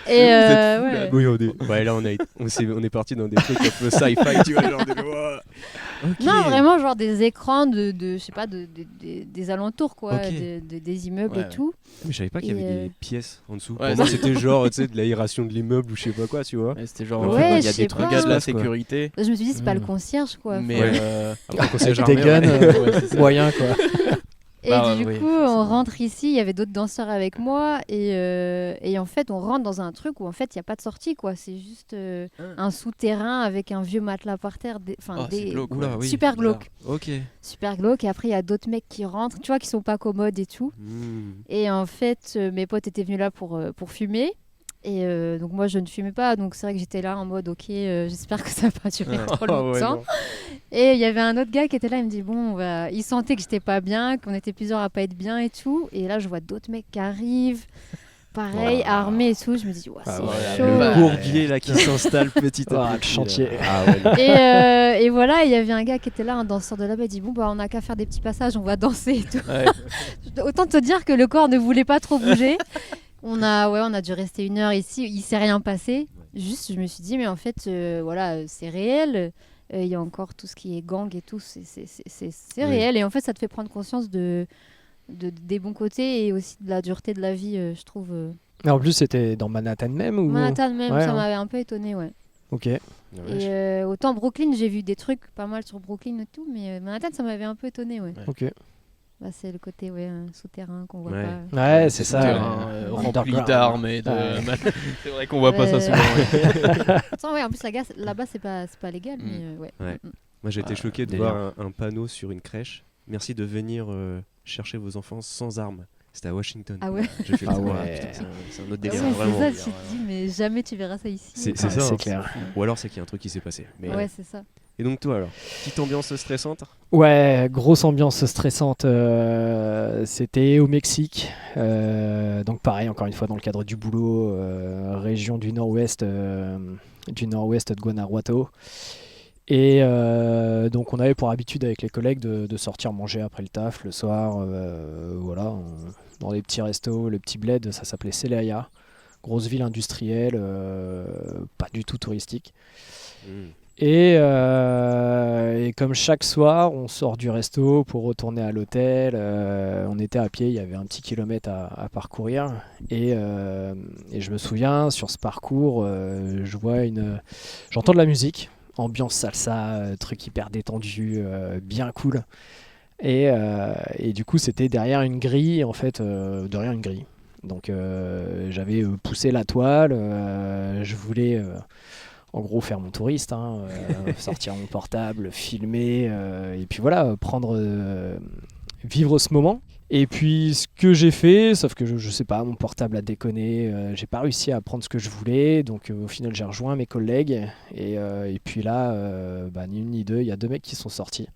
Et Vous êtes fous, ouais. là. Oui, ouais, là, on est parti dans des trucs un peu sci-fi, tu vois, genre des. Ok. Non, vraiment, genre des écrans je sais pas, des alentours, quoi, Ok. des immeubles Ouais, et tout. Mais je savais pas qu'il y avait Et, des pièces en dessous. Ouais, Pour moi, c'est- c'était genre, tu sais, de l'aération de l'immeuble ou je sais pas quoi, tu vois. Ouais, c'était genre, Ouais, il y a je sais des trucs pas. à de la Quoi. sécurité. Je me suis dit, c'est pas le Mm. concierge, quoi. Mais Ouais. Après, quand c'est Avec des guns, ouais, c'est ça. moyen quoi. Et Bah, du oui, coup, on rentre ici, il y avait d'autres danseurs avec moi, et en fait, on rentre dans un truc où en fait, il n'y a pas de sortie, quoi. C'est juste un souterrain avec un vieux matelas par terre, Oh, c'est glauque, Oula, ouais. oui. super glauque. Ok. Super glauque. Et après, il y a d'autres mecs qui rentrent, tu vois, qui sont pas commodes et tout. Et en fait, mes potes étaient venus là pour fumer. Et donc moi je ne fumais pas, donc c'est vrai que j'étais là en mode ok, j'espère que ça va pas durer Ouais. trop Ah ouais, longtemps. non. Et il y avait un autre gars qui était là, il me dit bon, il sentait que j'étais pas bien, qu'on était plusieurs à pas être bien et tout. Et là je vois d'autres mecs qui arrivent, pareil, armés et tout. Je me dis ouais, Ah c'est ouais, chaud. Le Ouais. bourbier là qui s'installe petit à Ah, petit. le chantier. là. Ah ouais. Et voilà, il y avait un gars qui était là, un danseur de là-bas, il dit bon bah on a qu'à faire des petits passages, on va danser et tout. Ouais. Autant te dire que le corps ne voulait pas trop bouger. On a dû rester 1 heure ici, il s'est rien passé. Juste, je me suis dit, mais en fait, voilà, c'est réel. Il y a encore tout ce qui est gang et tout, c'est Oui. réel. Et en fait, ça te fait prendre conscience des bons côtés et aussi de la dureté de la vie, je trouve. Mais en plus, c'était dans Manhattan même ou... Manhattan même, Ouais, ça hein. m'avait un peu étonné, ouais. Ok. Et autant Brooklyn, j'ai vu des trucs pas mal sur Brooklyn et tout, mais Manhattan, ça m'avait un peu étonné, ouais. Ok. Bah, c'est le côté souterrain qu'on voit Ouais. pas. Ouais, c'est ça. Terrain, ouais. rempli Underground. d'armes et de... Ouais. C'est vrai qu'on voit pas ça Ouais. souvent. Ouais. Attends, ouais, en plus, là-bas, c'est pas légal, mais ouais. Ouais. Moi j'ai été choqué de délire. voir un panneau sur une crèche. Merci de venir chercher vos enfants sans armes. C'était à Washington. Ah ouais. J'ai fait Ah ouah, ouais. putain, c'est un autre Ouais, délire. c'est vraiment. ça, tu te dis, mais jamais tu verras ça ici. C'est Ah, ça. c'est hein. clair. Ou alors c'est qu'il y a un truc qui s'est passé. Mais, Ouais, c'est ça. Et donc toi alors, petite ambiance stressante. Ouais, grosse ambiance stressante. C'était au Mexique. Donc pareil, encore une fois, dans le cadre du boulot, région du nord-ouest de Guanajuato. Et donc on avait pour habitude avec les collègues de sortir manger après le taf le soir, voilà, dans des petits restos, le petit bled, ça s'appelait Celaya, grosse ville industrielle, pas du tout touristique. Et comme chaque soir, on sort du resto pour retourner à l'hôtel. On était à pied, il y avait un petit kilomètre à parcourir. Et je me souviens, sur ce parcours, j'entends de la musique, ambiance salsa, truc hyper détendu, bien cool. Et du coup, c'était derrière une grille, en fait, derrière une grille. Donc j'avais poussé la toile, je voulais... en gros, faire mon touriste, sortir mon portable, filmer, et puis voilà, vivre ce moment. Et puis, ce que j'ai fait, sauf que je sais pas, mon portable a déconné, j'ai pas réussi à prendre ce que je voulais, donc au final, j'ai rejoint mes collègues, et puis là, ni une ni deux, il y a 2 mecs qui sont sortis.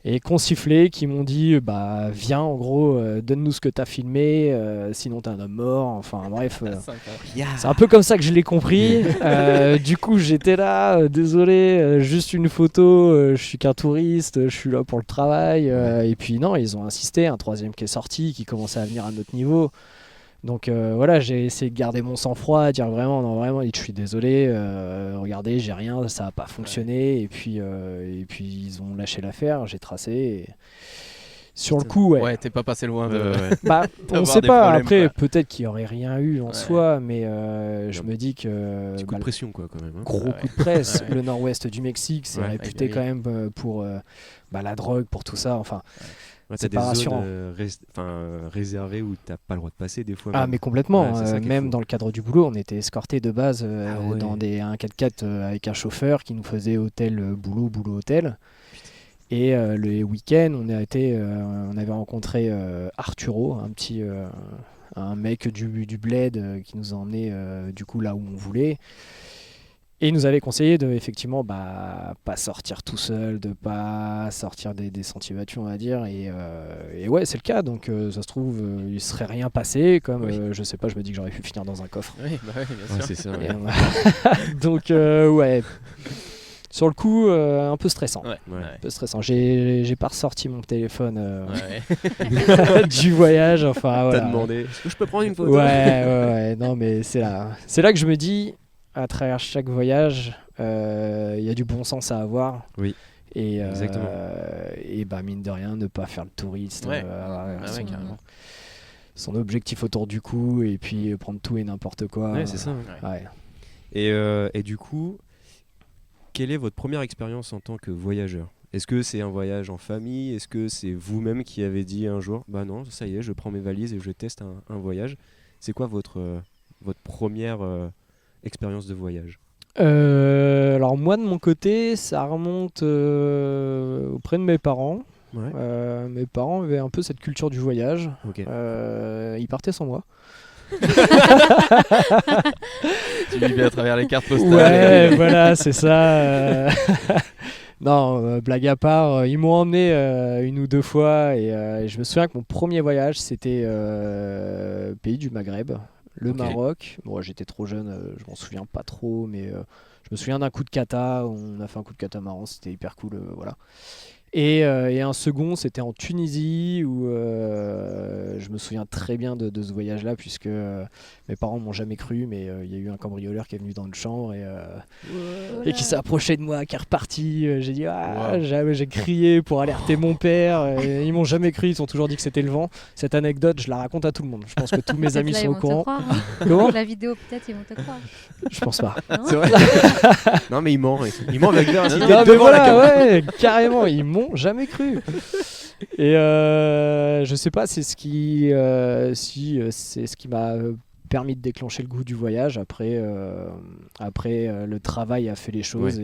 et qu'on sifflait, qui m'ont dit bah viens, en gros, donne-nous ce que t'as filmé, sinon t'es un homme mort. Enfin bref, c'est un peu comme ça que je l'ai compris. Du coup j'étais là, désolé, juste une photo, je suis qu'un touriste, je suis là pour le travail. Et puis non, ils ont insisté, un troisième qui est sorti, qui commençait à venir à notre niveau. Donc voilà, j'ai essayé de garder mon sang-froid, dire vraiment, non vraiment, je suis désolé, regardez, j'ai rien, ça n'a pas fonctionné. Et puis ils ont lâché l'affaire, j'ai tracé. Et... Sur le coup, ouais, t'es pas passé loin de. Bah, on ne sait pas. problèmes, Après, quoi. peut-être qu'il n'y aurait rien eu en soi, mais je me dis que. Petit coup de pression, quoi, quand même. Hein. Gros coup de presse. Le nord-ouest du Mexique, c'est réputé quand même pour la drogue, pour tout ça. Enfin. T'as des zones réservées où t'as pas le droit de passer des fois. Ah même. mais complètement, même dans le cadre du boulot, on était escortés de base dans un 4x4 avec un chauffeur qui nous faisait hôtel, boulot, hôtel. Et le week-end, on avait rencontré Arturo, un mec du bled qui nous a emmenés du coup là où on voulait. Et il nous avait conseillé de effectivement pas sortir tout seul, de pas sortir des sentiers battus, on va dire. Et ouais, c'est le cas. Donc ça se trouve, il serait rien passé. Comme je sais pas, je me dis que j'aurais pu finir dans un coffre. Oui, bien sûr. C'est ça. Donc ouais. Sur le coup, un peu stressant. Un peu stressant. J'ai pas ressorti mon téléphone du voyage. Enfin, voilà. T'as demandé, est-ce que je peux prendre une photo? Ouais. Non, mais c'est là que je me dis, à travers chaque voyage, il y a du bon sens à avoir. Oui. Et, exactement. Et mine de rien, ne pas faire le touriste. Son objectif autour du cou et puis prendre tout et n'importe quoi. Ouais, c'est ça. Ouais. Et du coup, quelle est votre première expérience en tant que voyageur? Est-ce que c'est un voyage en famille? Est-ce que c'est vous-même qui avez dit un jour, bah non, ça y est, je prends mes valises et je teste un voyage? C'est quoi votre première expérience de voyage? Alors moi de mon côté, ça remonte auprès de mes parents. Ouais. Mes parents avaient un peu cette culture du voyage. Ok. Ils partaient sans moi. Tu vivais à travers les cartes postales. Ouais, voilà, c'est ça. Non, blague à part, ils m'ont emmené une ou deux fois et je me souviens que mon premier voyage, c'était pays du Maghreb, le Maroc. Bon, j'étais trop jeune, je m'en souviens pas trop, mais je me souviens d'un coup de kata. On a fait un coup de catamaran, c'était hyper cool, voilà. Et un second, c'était en Tunisie où je me souviens très bien de ce voyage-là puisque mes parents m'ont jamais cru, mais il y a eu un cambrioleur qui est venu dans une chambre et qui s'est approché de moi, qui est reparti. J'ai dit j'ai crié pour alerter mon père. Ils m'ont jamais cru, ils ont toujours dit que c'était le vent. Cette anecdote, je la raconte à tout le monde. Je pense que tous mes amis là, sont au courant. Croire, hein. Comment ? La vidéo, peut-être, ils vont te croire. Je pense pas. Non, C'est vrai. Non mais il ment avec véracité. Non, mais voilà, ouais, carrément, ils m'ont jamais cru. Et je sais pas, c'est ce qui c'est ce qui m'a permis de déclencher le goût du voyage. Après le travail a fait les choses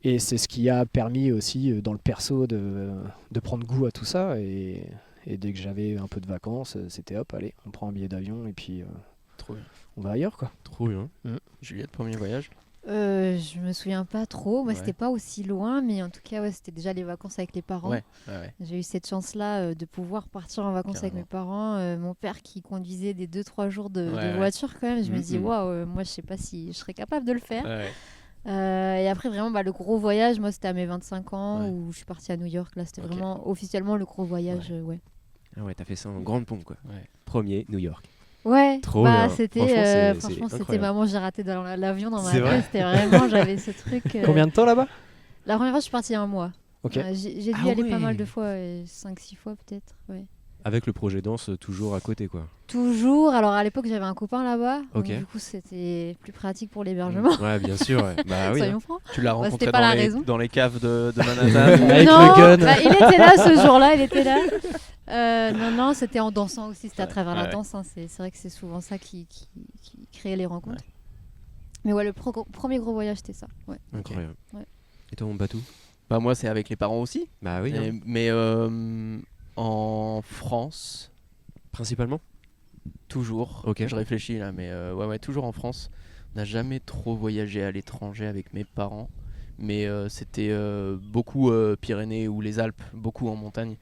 et c'est ce qui a permis aussi dans le perso de prendre goût à tout ça et dès que j'avais un peu de vacances, c'était hop, allez, on prend un billet d'avion et puis Trop bien. on va ailleurs, quoi. Trop bien. Juliette, premier voyage? Je me souviens pas trop. Moi, c'était pas aussi loin, mais en tout cas, c'était déjà les vacances avec les parents. Ouais. J'ai eu cette chance-là de pouvoir partir en vacances avec mes parents. Mon père qui conduisait des 2-3 jours de voiture quand même. Je me dis, waouh, moi, je sais pas si je serais capable de le faire. Et après, vraiment, le gros voyage, moi, c'était à mes 25 ans où je suis partie à New York. Là, c'était vraiment officiellement le gros voyage. Ah ouais, t'as fait ça en grande pompe, quoi. Premier, New York. Ouais, trop bien. c'était Franchement, c'était maman, j'ai raté dans l'avion dans ma C'est tête. vrai. C'était vraiment, j'avais ce truc. Combien de temps là-bas ? La première fois, je suis partie un mois. Okay. J'ai dû y aller pas mal de fois, 5-6 fois peut-être. Ouais. Avec le projet danse toujours à côté, quoi. Toujours. Alors à l'époque, j'avais un copain là-bas. Donc, Ok. du coup, c'était plus pratique pour l'hébergement. Ouais, bien sûr. Ouais. Bah oui. Soyons francs. Tu l'as rencontré c'était pas la raison. dans les caves de Manhattan. Avec non, le gun. il était là ce jour-là, il était là. Non, c'était en dansant aussi, c'était à travers la danse. Hein. C'est vrai que c'est souvent ça qui crée les rencontres. Mais ouais, le premier gros voyage, c'était ça. Ouais. Incroyable. Ouais. Et toi, mon batou ? Bah moi, c'est avec les parents aussi. Bah oui. Mais en France, Principalement ? toujours. Ok. Je réfléchis là, mais ouais, toujours en France. On n'a jamais trop voyagé à l'étranger avec mes parents. mais c'était beaucoup Pyrénées ou les Alpes, beaucoup en montagne.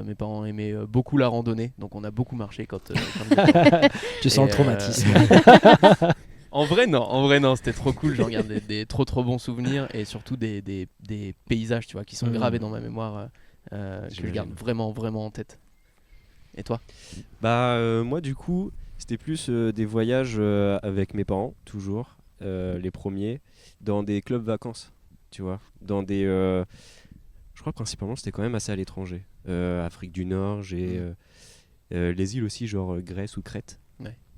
Mes parents aimaient beaucoup la randonnée, donc on a beaucoup marché quand Tu sens le traumatisme. En vrai non, c'était trop cool, j'en garde des trop bons souvenirs et surtout des paysages, tu vois, qui sont gravés dans ma mémoire, que je garde vraiment en tête. Et toi ? Moi du coup, c'était plus des voyages avec mes parents, toujours, les premiers, dans des clubs vacances, tu vois, dans des... je crois principalement c'était quand même assez à l'étranger. Afrique du Nord, j'ai les îles aussi, genre Grèce ou Crète,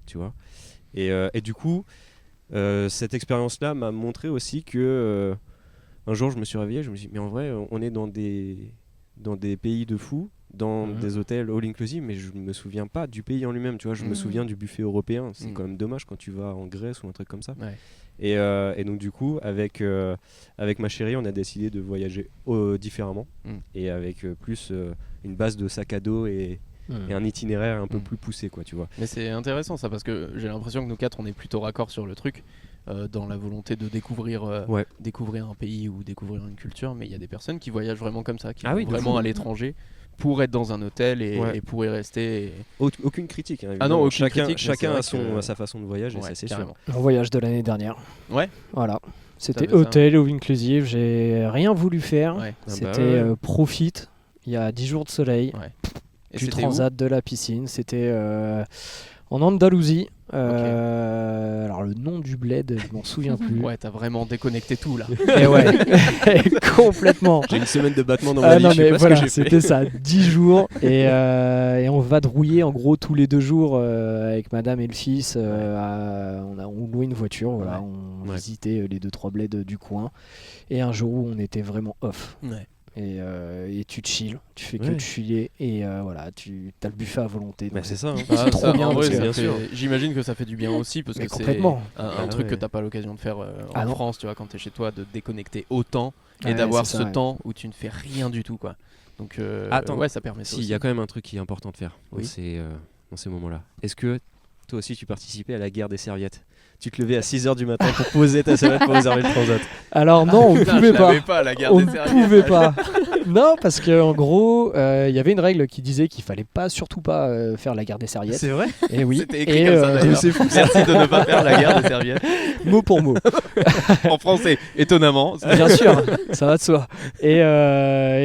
tu vois. Et du coup, cette expérience-là m'a montré aussi que un jour je me suis réveillé, je me suis dit mais en vrai on est dans des pays de fous, dans des hôtels all inclusive, mais je me souviens pas du pays en lui-même, tu vois. Je me souviens du buffet européen, c'est quand même dommage quand tu vas en Grèce ou un truc comme ça. Et donc du coup avec ma chérie on a décidé de voyager différemment et avec plus une base de sac à dos et un itinéraire un peu plus poussé, quoi, tu vois. Mais c'est intéressant ça, parce que j'ai l'impression que nous quatre on est plutôt raccord sur le truc, dans la volonté de découvrir un pays ou découvrir une culture, mais il y a des personnes qui voyagent vraiment comme ça, qui vont vraiment à l'étranger pour être dans un hôtel et pour y rester. Aucune critique, hein, ah non, aucune critique, chacun a sa façon de voyager, ça c'est sûr. Mon voyage de l'année dernière. Ouais. Voilà. C'était hôtel all inclusive, j'ai rien voulu faire. C'était profit. Il y a 10 jours de soleil. Du transat, de la piscine. C'était en Andalousie. Alors le nom du bled, je m'en souviens plus. Ouais, t'as vraiment déconnecté tout là. Et ouais, complètement. J'ai une semaine de battement dans ma vie. Non, je sais mais pas voilà, ce que j'ai c'était fait. ça, 10 jours. Et on vadrouillait en gros tous les 2 jours avec madame et le fils. On louait une voiture, voilà, on visitait les 2-3 bleds du coin. Et un jour où on était vraiment off. Et tu te chill, tu fais que de chiller et voilà, tu as le buffet à volonté. C'est ça, hein. C'est trop bien. Bien sûr. J'imagine que ça fait du bien aussi, parce que c'est un truc que t'as pas l'occasion de faire en France, tu vois, quand t'es chez toi, de déconnecter autant et d'avoir ce temps où tu ne fais rien du tout, quoi. Donc ça permet ça. Si, il y a quand même un truc qui est important de faire dans ces moments-là. Est-ce que toi aussi tu participais à la guerre des serviettes ? Tu te levais à 6h du matin pour poser ta serviette pour réserver le transat. Alors non, on ne pouvait pas. La guerre on des ne serviettes. pouvait pas. Non, parce qu'en gros, il y avait une règle qui disait qu'il fallait pas, surtout pas faire la guerre des serviettes. C'est vrai ? Et oui. C'était écrit comme ça d'ailleurs. C'est fou. Merci de ne pas faire la guerre des serviettes. Mot pour mot. En français, étonnamment. Bien sûr, ça va de soi. Et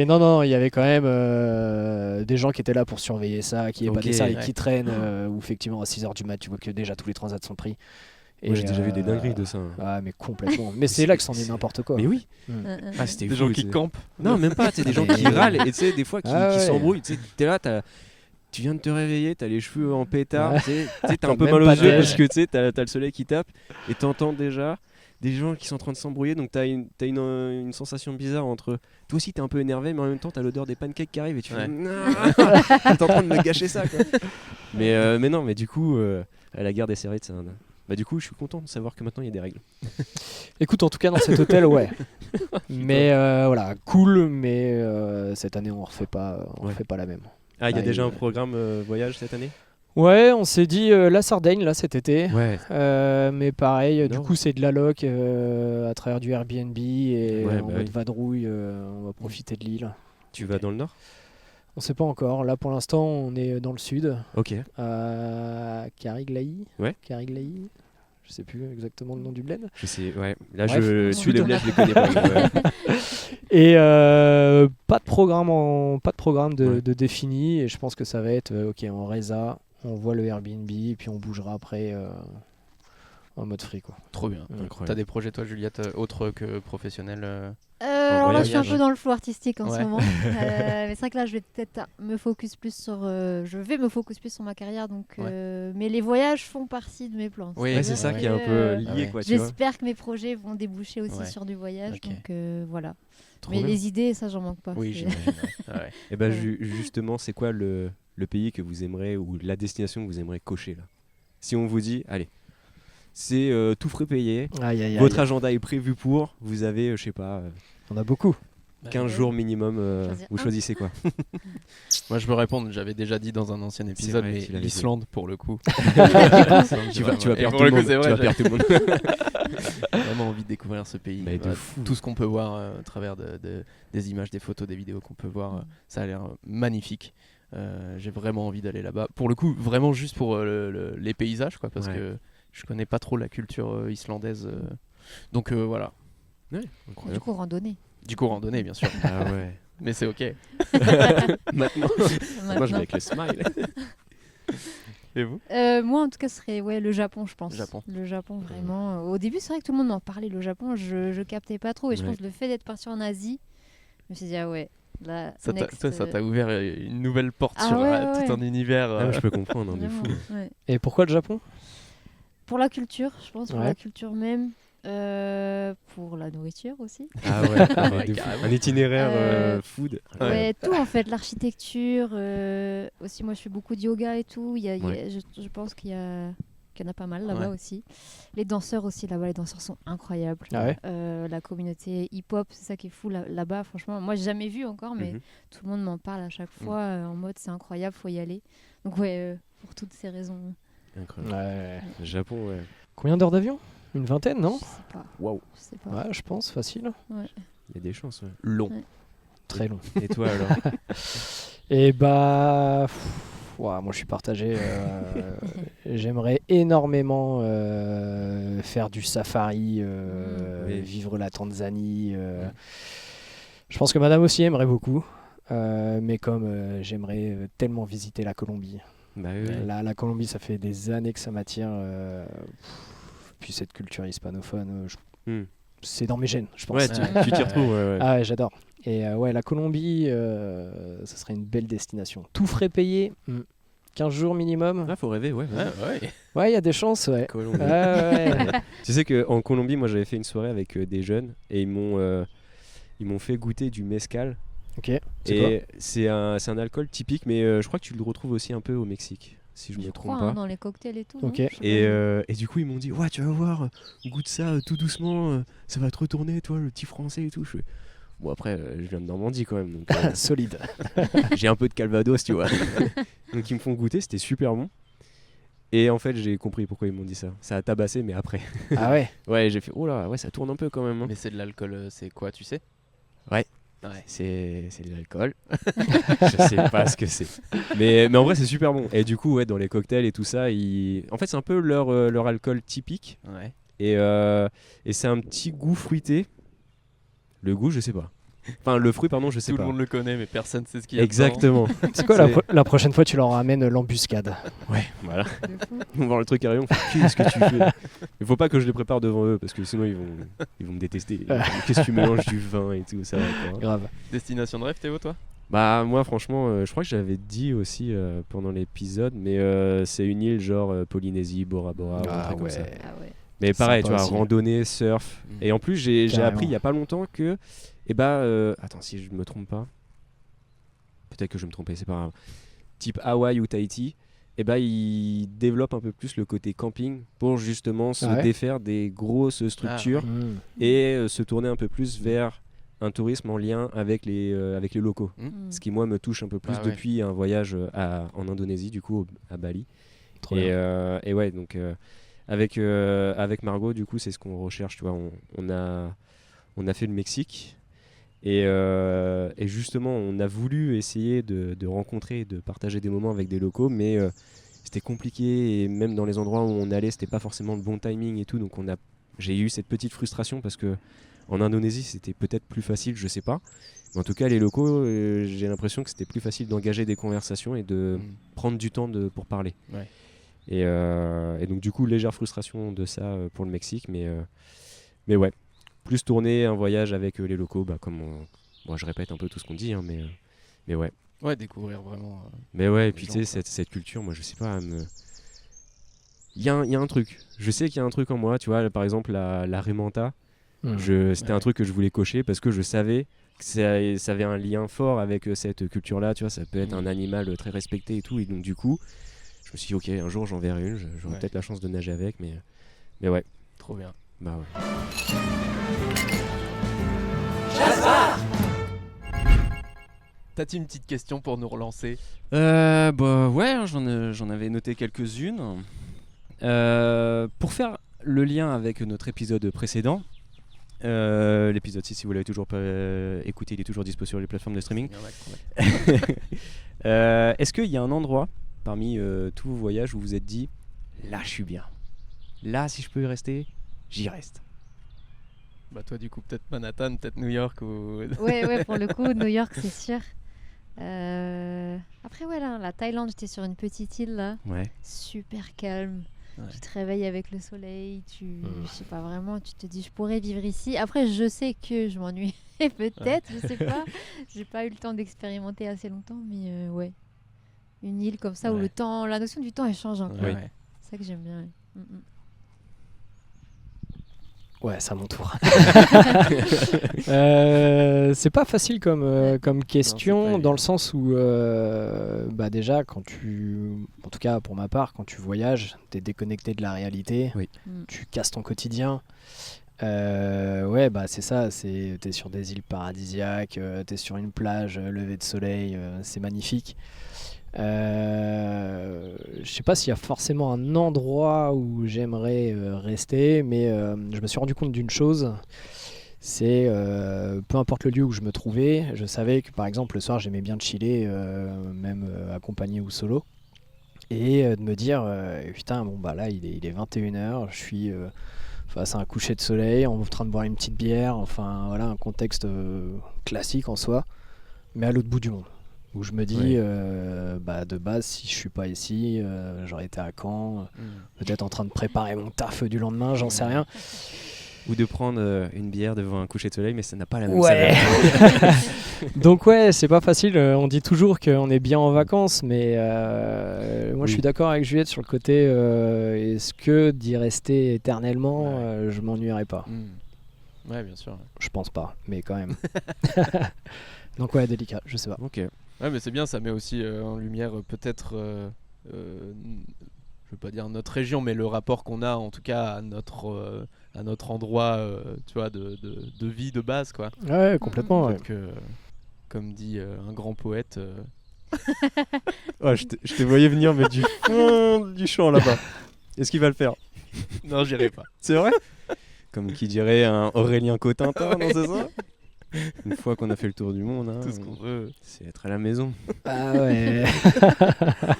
non, il y avait quand même des gens qui étaient là pour surveiller ça, qui n'avaient pas des serviettes qui traînent, où effectivement à 6h du mat, tu vois que déjà tous les transats sont pris. Moi j'ai déjà vu des dingueries de ça. Ah mais complètement. Mais c'est là que c'en est n'importe quoi. Mais oui. Ah, c'était des gens qui campent. Non, même pas, des gens qui râlent et tu sais des fois qui s'embrouillent, tu sais, t'es là, tu viens de te réveiller, t'as les cheveux en pétard, tu sais, t'as un peu mal aux yeux parce que tu sais t'as le soleil qui tape et t'entends déjà des gens qui sont en train de s'embrouiller, donc t'as une sensation bizarre entre toi aussi t'es un peu énervé mais en même temps t'as l'odeur des pancakes qui arrive et tu fais t'es en train de me gâcher ça, quoi. Mais non, mais du coup la guerre des serviettes, c'est un... du coup, je suis content de savoir que maintenant il y a des règles. Écoute, en tout cas dans cet hôtel, mais voilà, cool, mais cette année on refait pas la même. Ah, il y a déjà un programme voyage cette année ? Ouais, on s'est dit la Sardaigne là cet été. Ouais. Mais pareil, du coup c'est de la loc à travers du Airbnb et en mode vadrouille, on va profiter de l'île. Tu vas dans le nord ? On sait pas encore. Là pour l'instant on est dans le sud. Ok. À Cariglaï. Ouais. Cariglaï. Je sais plus exactement le nom du bled. Je sais, ouais. Là, je suis les bleds, je les connais pas. Et pas de programme de défini. Et je pense que ça va être on résa, on voit le Airbnb et puis on bougera après en mode free, quoi. Trop bien. T'as des projets toi, Juliette, autres que professionnels Là, je suis un peu dans le flou artistique en ce moment. Mais c'est vrai que là, je vais peut-être me focus plus sur ma carrière. Donc, mais les voyages font partie de mes plans. Oui, c'est ça qui est un peu lié, quoi. J'espère que mes projets vont déboucher aussi sur du voyage. Donc voilà. Mais les idées, ça, j'en manque pas. Oui, j'imagine. Et ben justement, c'est quoi le pays que vous aimeriez ou la destination que vous aimeriez cocher là ? Si on vous dit, allez, c'est tout frais payé, votre agenda est prévu pour, vous avez, je sais pas, on a beaucoup. 15 jours minimum, vous choisissez quoi ? Moi je peux répondre, j'avais déjà dit dans un ancien épisode, mais l'Islande pour le coup. Tu vas perdre tout le monde. Vraiment envie de découvrir ce pays. Mais de fou. Tout ce qu'on peut voir à travers des images, des photos, des vidéos qu'on peut voir, ça a l'air magnifique. J'ai vraiment envie d'aller là-bas. Pour le coup, vraiment juste pour les paysages, quoi, parce que je connais pas trop la culture islandaise. Donc voilà. Ouais, Du coup, randonnée. Du coup, randonnée, bien sûr. Ah ouais. Mais c'est ok. Maintenant, moi je vais avec le smile. Et vous? Moi, en tout cas, ce serait le Japon, je pense. Japon. Le Japon, vraiment. Au début, c'est vrai que tout le monde m'en parlait, le Japon. Je captais pas trop. Et je pense que le fait d'être parti en Asie, je me suis dit, ah ouais, là, Ça t'a ouvert une nouvelle porte Ah sur ouais. tout un univers. Ah, je peux comprendre, de fou. Ouais. Et pourquoi le Japon? Pour la culture, je pense, pour Ouais. la culture même. Pour la nourriture aussi. Ah ouais, Ouais, de fou. carrément. Un itinéraire food. Ouais, tout en fait, l'architecture. Aussi, moi je fais beaucoup de yoga et tout. Je pense qu'il y en a pas mal là-bas aussi. Les danseurs aussi, là-bas, les danseurs sont incroyables. Ah ouais. La communauté hip-hop, c'est ça qui est fou là-bas, franchement. Moi, j'ai jamais vu encore, mais tout le monde m'en parle à chaque fois en mode c'est incroyable, faut y aller. Donc, pour toutes ces raisons. Incroyable. Ouais. Japon, ouais. Combien d'heures d'avion? Une vingtaine, non? Je sais pas. Waouh. Je sais pas. Ouais, je pense, facile. Il y a des chances, ouais. Long. Ouais. Très long. Et toi alors? Et bah, moi je suis partagé. J'aimerais énormément faire du safari, vivre la Tanzanie. Je pense que madame aussi aimerait beaucoup. Mais comme j'aimerais tellement visiter la Colombie. Bah oui. La Colombie, ça fait des années que ça m'attire. Puis cette culture hispanophone, c'est dans mes gènes, je pense. Ouais, tu t'y retrouves. Ouais. Ah ouais, j'adore. Et la Colombie, ça serait une belle destination. Tout frais payé, 15 jours minimum. Ah, faut rêver, ouais. Ouais, il y a des chances, ouais. Colombie. Ouais. Tu sais qu'en Colombie, moi j'avais fait une soirée avec des jeunes et ils m'ont fait goûter du mezcal. Ok. C'est Et c'est un alcool typique, mais je crois que tu le retrouves aussi un peu au Mexique, si je me trompe pas. Dans les cocktails et tout. Ok. Non, je sais Et du coup, ils m'ont dit, ouais, tu vas voir, goûte ça tout doucement, ça va te retourner, toi, le petit français et tout. Je fais, bon, après, je viens de Normandie quand même, donc quoi. Solide. j'ai un peu de Calvados, tu vois. Donc, ils me font goûter, c'était super bon. Et en fait, j'ai compris pourquoi ils m'ont dit ça. Ça a tabassé, mais après. Ah ouais. Ouais, j'ai fait, oh là, ouais, ça tourne un peu quand même. Hein. Mais c'est de l'alcool, c'est quoi, tu sais? Ouais. Ouais. C'est de l'alcool. Je sais pas ce que c'est. Mais en vrai, c'est super bon. Et du coup, ouais, dans les cocktails et tout ça, en fait, c'est un peu leur alcool typique. Ouais. Et c'est un petit goût fruité. Le goût, je sais pas. Enfin, le fruit, pardon, je sais Tout pas. le monde le connaît, mais personne sait ce qu'il y a Exactement. C'est quoi la prochaine fois, tu leur ramènes l'embuscade? Ouais, voilà. pas. De fou. Ils vont voir le truc arriver, on fait qu'est-ce que tu fais? Il faut pas que je les prépare devant eux parce que sinon ils vont me détester. Qu'est-ce que tu mélanges du vin et tout ça va quoi. Grave. Destination de rêve, Théo, toi? Bah moi franchement, je crois que j'avais dit aussi pendant l'épisode, mais c'est une île genre Polynésie, Bora Bora, ou un truc comme ça. Ah ouais. Mais pareil, tu Sympa vois, aussi. randonnée, surf. Mhm. Et en plus, j'ai Carrément. appris il y a pas longtemps que, attends, si je me trompe pas, peut-être que je vais me tromper, c'est pas grave. Type Hawaï ou Tahiti, ils développent un peu plus le côté camping pour justement se Ah ouais. défaire des grosses structures et se tourner un peu plus vers un tourisme en lien avec les locaux. Ce qui moi me touche un peu plus Ah ouais. depuis un voyage en Indonésie, du coup à Bali. Trop bien. Et ouais, donc avec Margot, du coup, c'est ce qu'on recherche. Tu vois, on a fait le Mexique et justement, on a voulu essayer de rencontrer et de partager des moments avec des locaux, mais c'était compliqué et même dans les endroits où on allait, c'était pas forcément le bon timing et tout. Donc j'ai eu cette petite frustration parce que en Indonésie, c'était peut-être plus facile, je sais pas. Mais en tout cas, les locaux, j'ai l'impression que c'était plus facile d'engager des conversations et de prendre du temps pour parler. Ouais. Et donc du coup légère frustration de ça pour le Mexique, mais ouais, plus tourner un voyage avec les locaux, comme moi je répète un peu tout ce qu'on dit, hein, mais ouais. Ouais, découvrir vraiment. Mais ouais, et les puis gens, tu sais cette culture, moi je sais pas, il y a un truc, je sais qu'il y a un truc en moi, tu vois, par exemple la Raimanta, c'était un truc que je voulais cocher parce que je savais que ça avait un lien fort avec cette culture-là, tu vois, ça peut être un animal très respecté et tout, et donc du coup je me suis dit, ok, un jour j'en verrai une, j'aurai peut-être la chance de nager avec, mais ouais. Trop bien. Bah ouais. T'as-tu une petite question pour nous relancer? Bah ouais, j'en avais noté quelques-unes. Pour faire le lien avec notre épisode précédent, L'épisode 6, si vous l'avez toujours pas écouté, il est toujours dispo sur les plateformes de streaming. Est-ce qu'il y a un endroit parmi tous vos voyages où vous vous êtes dit là je suis bien, là si je peux y rester, j'y reste? Bah toi du coup peut-être Manhattan, peut-être New York ou... Ouais, pour le coup, New York, c'est sûr. Après, ouais, là, la Thaïlande, j'étais sur une petite île, là. Ouais. Super calme. Ouais. Tu te réveilles avec le soleil. Je sais pas vraiment, tu te dis, je pourrais vivre ici. Après, je sais que je m'ennuie. Peut-être, je sais pas. J'ai pas eu le temps d'expérimenter assez longtemps, mais ouais. Une île comme ça où Ouais. le temps, la notion du temps, elle change un peu. Ouais. C'est ça que j'aime bien. Ouais. Ouais, c'est à mon tour. C'est pas facile comme question, pas dans le sens où, déjà, en tout cas pour ma part, quand tu voyages, t'es déconnecté de la réalité, Oui. tu casses ton quotidien. Ouais, c'est ça, t'es sur des îles paradisiaques, t'es sur une plage, lever de soleil, c'est magnifique. Je sais pas s'il y a forcément un endroit où j'aimerais rester, mais je me suis rendu compte d'une chose, c'est peu importe le lieu où je me trouvais, je savais que par exemple le soir j'aimais bien chiller, même accompagné ou solo, et de me dire putain bon bah là il est 21h, je suis face à un coucher de soleil en train de boire une petite bière, enfin voilà un contexte classique en soi, mais à l'autre bout du monde. Où je me dis, de base, si je suis pas ici, j'aurais été à Caen, peut-être en train de préparer mon taf du lendemain, j'en sais rien. Ou de prendre une bière devant un coucher de soleil, mais ça n'a pas la même Ouais. saveur. Donc ouais, c'est pas facile. On dit toujours qu'on est bien en vacances, mais moi je suis d'accord avec Juliette sur le côté, est-ce que d'y rester éternellement, je m'ennuierais pas? Ouais, bien sûr. Je pense pas, mais quand même. Donc ouais, délicat, je sais pas. Ok. Ouais, mais c'est bien, ça met aussi en lumière peut-être, je veux pas dire notre région, mais le rapport qu'on a en tout cas à notre endroit, tu vois, de vie de base, quoi. Ouais, complètement. Ouais. Peut-être que, comme dit un grand poète, Ouais, je te voyais venir, mais du fond du champ là-bas. Est-ce qu'il va le faire? non, j'irai pas. C'est vrai? Comme qui dirait un Aurélien Cotintin, non, c'est ça? Une fois qu'on a fait le tour du monde, hein, Tout ce qu'on veut. c'est être à la maison. Ah ouais.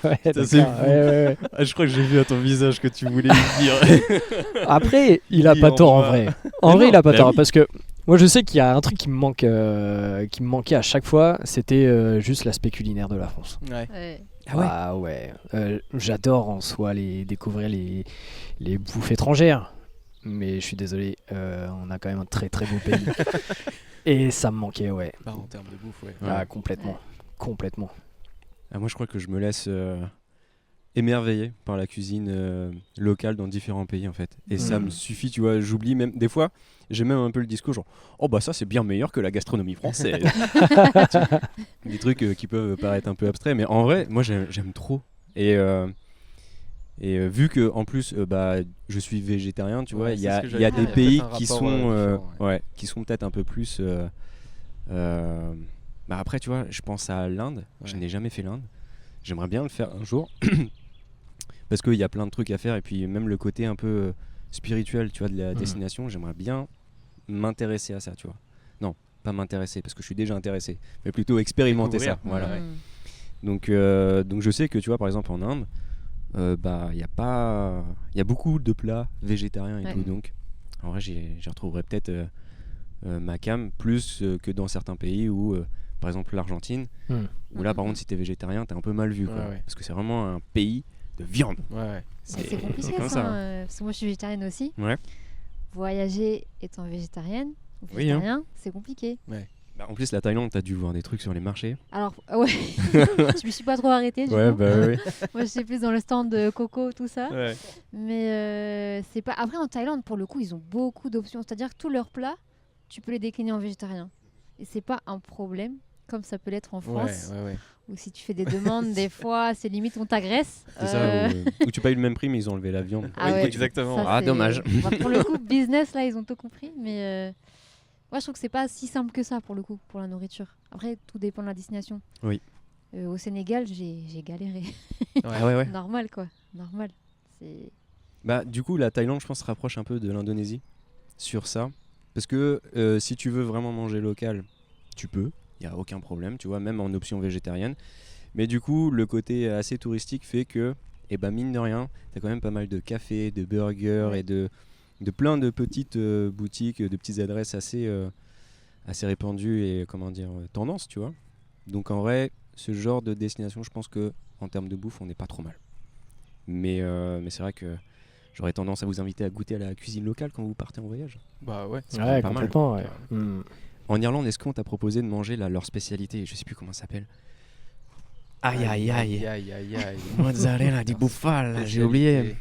Ouais, Putain, c'est d'accord. fou. Ouais. Ah, je crois que j'ai vu à ton visage que tu voulais le dire. Après, il a Il pas en tort en va. vrai. En Mais vrai, non, il a pas bah tort oui. parce que moi je sais qu'il y a un truc qui me manquait à chaque fois, c'était juste l'aspect culinaire de la France. Ouais. Ouais. Ah ouais. J'adore en soi découvrir les bouffes étrangères, mais je suis désolé, on a quand même un très très beau pays. Et ça me manquait, ouais. Bah, en termes de bouffe, ouais. Ah, complètement. Complètement. Ah, moi, je crois que je me laisse émerveiller par la cuisine locale dans différents pays, en fait. Et ça me suffit, tu vois. J'oublie même, des fois, j'ai même un peu le discours genre, oh bah ça, c'est bien meilleur que la gastronomie française. Des trucs qui peuvent paraître un peu abstraits, mais en vrai, moi, j'aime trop. Et vu que en plus je suis végétarien, tu vois, Ouais, il c'est y ce a, que il y a j'allais des dire. pays Il y a peut-être un qui rapport, sont différent, qui sont peut-être un peu plus après tu vois, je pense à l'Inde, je Ouais. n'ai jamais fait l'Inde. J'aimerais bien le faire un jour parce qu'il y a plein de trucs à faire et puis même le côté un peu spirituel, tu vois, de la destination, j'aimerais bien m'intéresser à ça, tu vois. Non, pas m'intéresser parce que je suis déjà intéressé, mais plutôt expérimenter Découvrir. ça. Voilà. Ouais. Donc je sais que tu vois par exemple en Inde, il y a beaucoup de plats végétariens et Ouais. tout, donc en vrai j'y retrouverais peut-être ma came plus que dans certains pays où par exemple l'Argentine, où là par contre si t'es végétarien t'es un peu mal vu quoi, Ouais. parce que c'est vraiment un pays de viande. Ouais. C'est compliqué comme ça, ça. parce que moi je suis végétarienne aussi. Ouais. Voyager étant végétarienne ou Oui, hein. végétarien, c'est compliqué. Bah, en plus la Thaïlande t'as dû voir des trucs sur les marchés. Alors, ouais, je me suis pas trop arrêtée du coup. oui. Moi je suis plus dans le stand de coco, tout ça. Ouais. Mais c'est pas. Après en Thaïlande, pour le coup, ils ont beaucoup d'options. C'est-à-dire que tous leurs plats, tu peux les décliner en végétarien. Et c'est pas un problème, comme ça peut l'être en France. Ouais. Ou si tu fais des demandes, des fois, c'est limite on t'agresse. C'est ça, où tu payes le même prix mais ils ont enlevé la viande. Ah Oui, ouais, exactement. ça, Ah, c'est- dommage. Bah, pour le coup, business, là, ils ont tout compris. Mais moi, je trouve que c'est pas si simple que ça, pour le coup, pour la nourriture. Après, tout dépend de la destination. Oui. Au Sénégal, j'ai galéré. Ah ouais. Normal, quoi. Normal. C'est... Bah du coup la Thaïlande je pense se rapproche un peu de l'Indonésie sur ça. Parce que si tu veux vraiment manger local, tu peux, il n'y a aucun problème, tu vois, même en option végétarienne. Mais du coup, le côté assez touristique fait que, mine de rien, tu as quand même pas mal de cafés, de burgers et de plein de petites boutiques, de petites adresses assez répandues et tendance, tu vois. Donc en vrai, ce genre de destination, je pense que en termes de bouffe, on n'est pas trop mal. Mais c'est vrai que j'aurais tendance à vous inviter à goûter à la cuisine locale quand vous partez en voyage. Bah ouais. C'est pas complètement. mal. En Irlande, est-ce qu'on t'a proposé de manger leur spécialité? Je sais plus comment ça s'appelle. Aïe. Mozzarella di bufala, j'ai oublié.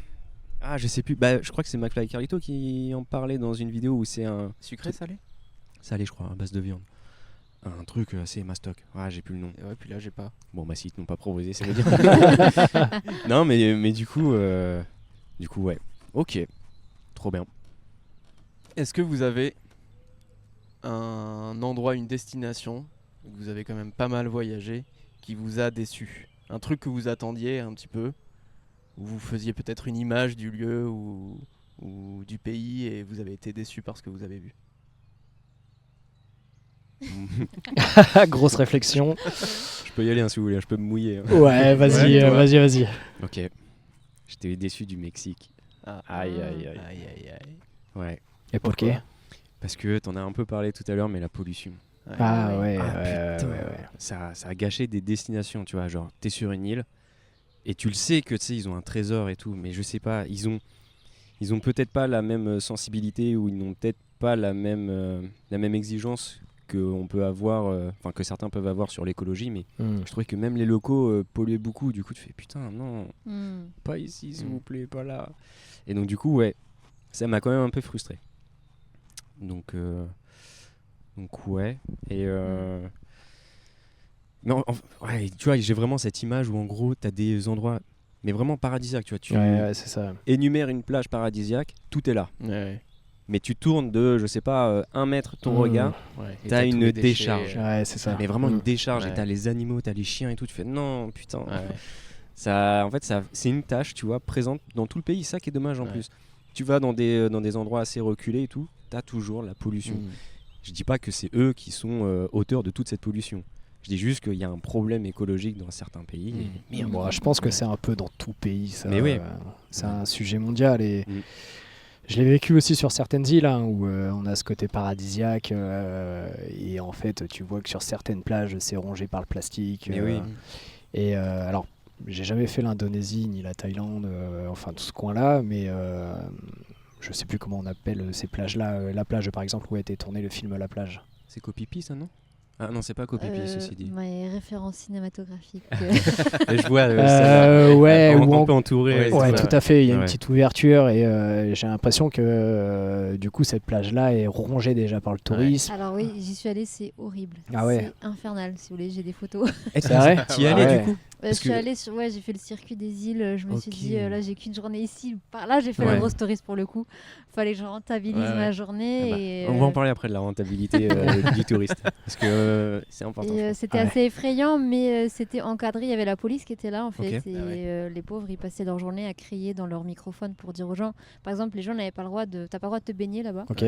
Ah, je sais plus. Bah, je crois que c'est McFly et Carlito qui en parlait dans une vidéo où c'est un Sucré, salé? Salé, je crois, à base de viande. Un truc assez mastoc. Ah, j'ai plus le nom. Et ouais, puis là, j'ai pas. Bon, bah, si ils t'ont pas proposé, ça veut dire. Non, mais du coup, ouais. Ok. Trop bien. Est-ce que vous avez un endroit, une destination, où vous avez quand même pas mal voyagé, qui vous a déçu? Un truc que vous attendiez un petit peu, où vous faisiez peut-être une image du lieu ou du pays et vous avez été déçu par ce que vous avez vu? Grosse réflexion. Je peux y aller si vous voulez, je peux me mouiller. Ouais, vas-y. Ok. J'étais déçu du Mexique. Aïe. Ouais. Et pourquoi? Parce que t'en as un peu parlé tout à l'heure, mais la pollution. Ouais. Ça a gâché des destinations, tu vois. Genre, t'es sur une île et tu le sais que ils ont un trésor et tout, mais je sais pas, ils ont peut-être pas la même sensibilité ou ils n'ont peut-être pas la même exigence qu'on peut avoir, que certains peuvent avoir sur l'écologie, mais je trouvais que même les locaux polluaient beaucoup. Du coup, tu fais putain, non, pas ici, s'il vous plaît, pas là. Et donc, du coup, ouais, ça m'a quand même un peu frustré. Donc ouais. Et mais ouais, tu vois, j'ai vraiment cette image où en gros, t'as des endroits, mais vraiment paradisiaques. Tu vois, tu c'est ça. énumères une plage paradisiaque, tout est là. Ouais. Mais tu tournes de, je sais pas, 1 mètre ton regard, Et t'as tous une les déchets, décharge. Ouais, c'est ça. Mais vraiment une décharge. Ouais. Et t'as les animaux, t'as les chiens et tout. Tu fais non, putain. Ouais. Ça, en fait, c'est une tâche, tu vois, présente dans tout le pays. Ça qui est dommage en plus. Tu vas dans des endroits assez reculés et tout, t'as toujours la pollution. Je dis pas que c'est eux qui sont auteurs de toute cette pollution. Je dis juste qu'il y a un problème écologique dans certains pays. Et Bon, je pense que c'est un peu dans tout pays. Ça, mais oui. C'est un sujet mondial et je l'ai vécu aussi sur certaines îles où on a ce côté paradisiaque et en fait tu vois que sur certaines plages c'est rongé par le plastique. Mais oui. Et alors j'ai jamais fait l'Indonésie ni la Thaïlande, enfin tout ce coin-là, mais je sais plus comment on appelle ces plages-là. La plage par exemple où a été tourné le film La Plage. C'est Koh-Phi ça, non? Ah non, c'est pas Koh-Phi, ceci dit. Mes références cinématographiques. Je vois ouais, un peu entouré. Ouais, tout à fait. Il y a une Ouais. petite ouverture et j'ai l'impression que du coup cette plage-là est rongée déjà par le tourisme. Alors oui, j'y suis allée, c'est horrible. Ah ouais. C'est infernal, si vous voulez, j'ai des photos. C'est vrai? T'y allais Ouais. du coup? Je Parce suis que- allée sur, j'ai fait le circuit des îles. Je me suis Ok. dit, là, j'ai qu'une journée ici. Par là, j'ai fait Ouais. la grosse touriste pour le coup. Fallait que je rentabilise ma journée. Ah bah, Et, on va en parler après de la rentabilité du touriste. Parce que c'est important. et, c'était Ouais. assez effrayant, mais c'était encadré. Il y avait la police qui était là, en fait. Ok. Et les pauvres, ils passaient leur journée à crier dans leur microphone pour dire aux gens. Par exemple, les gens n'avaient pas le droit de. T'as pas le droit de te baigner là-bas. Ok.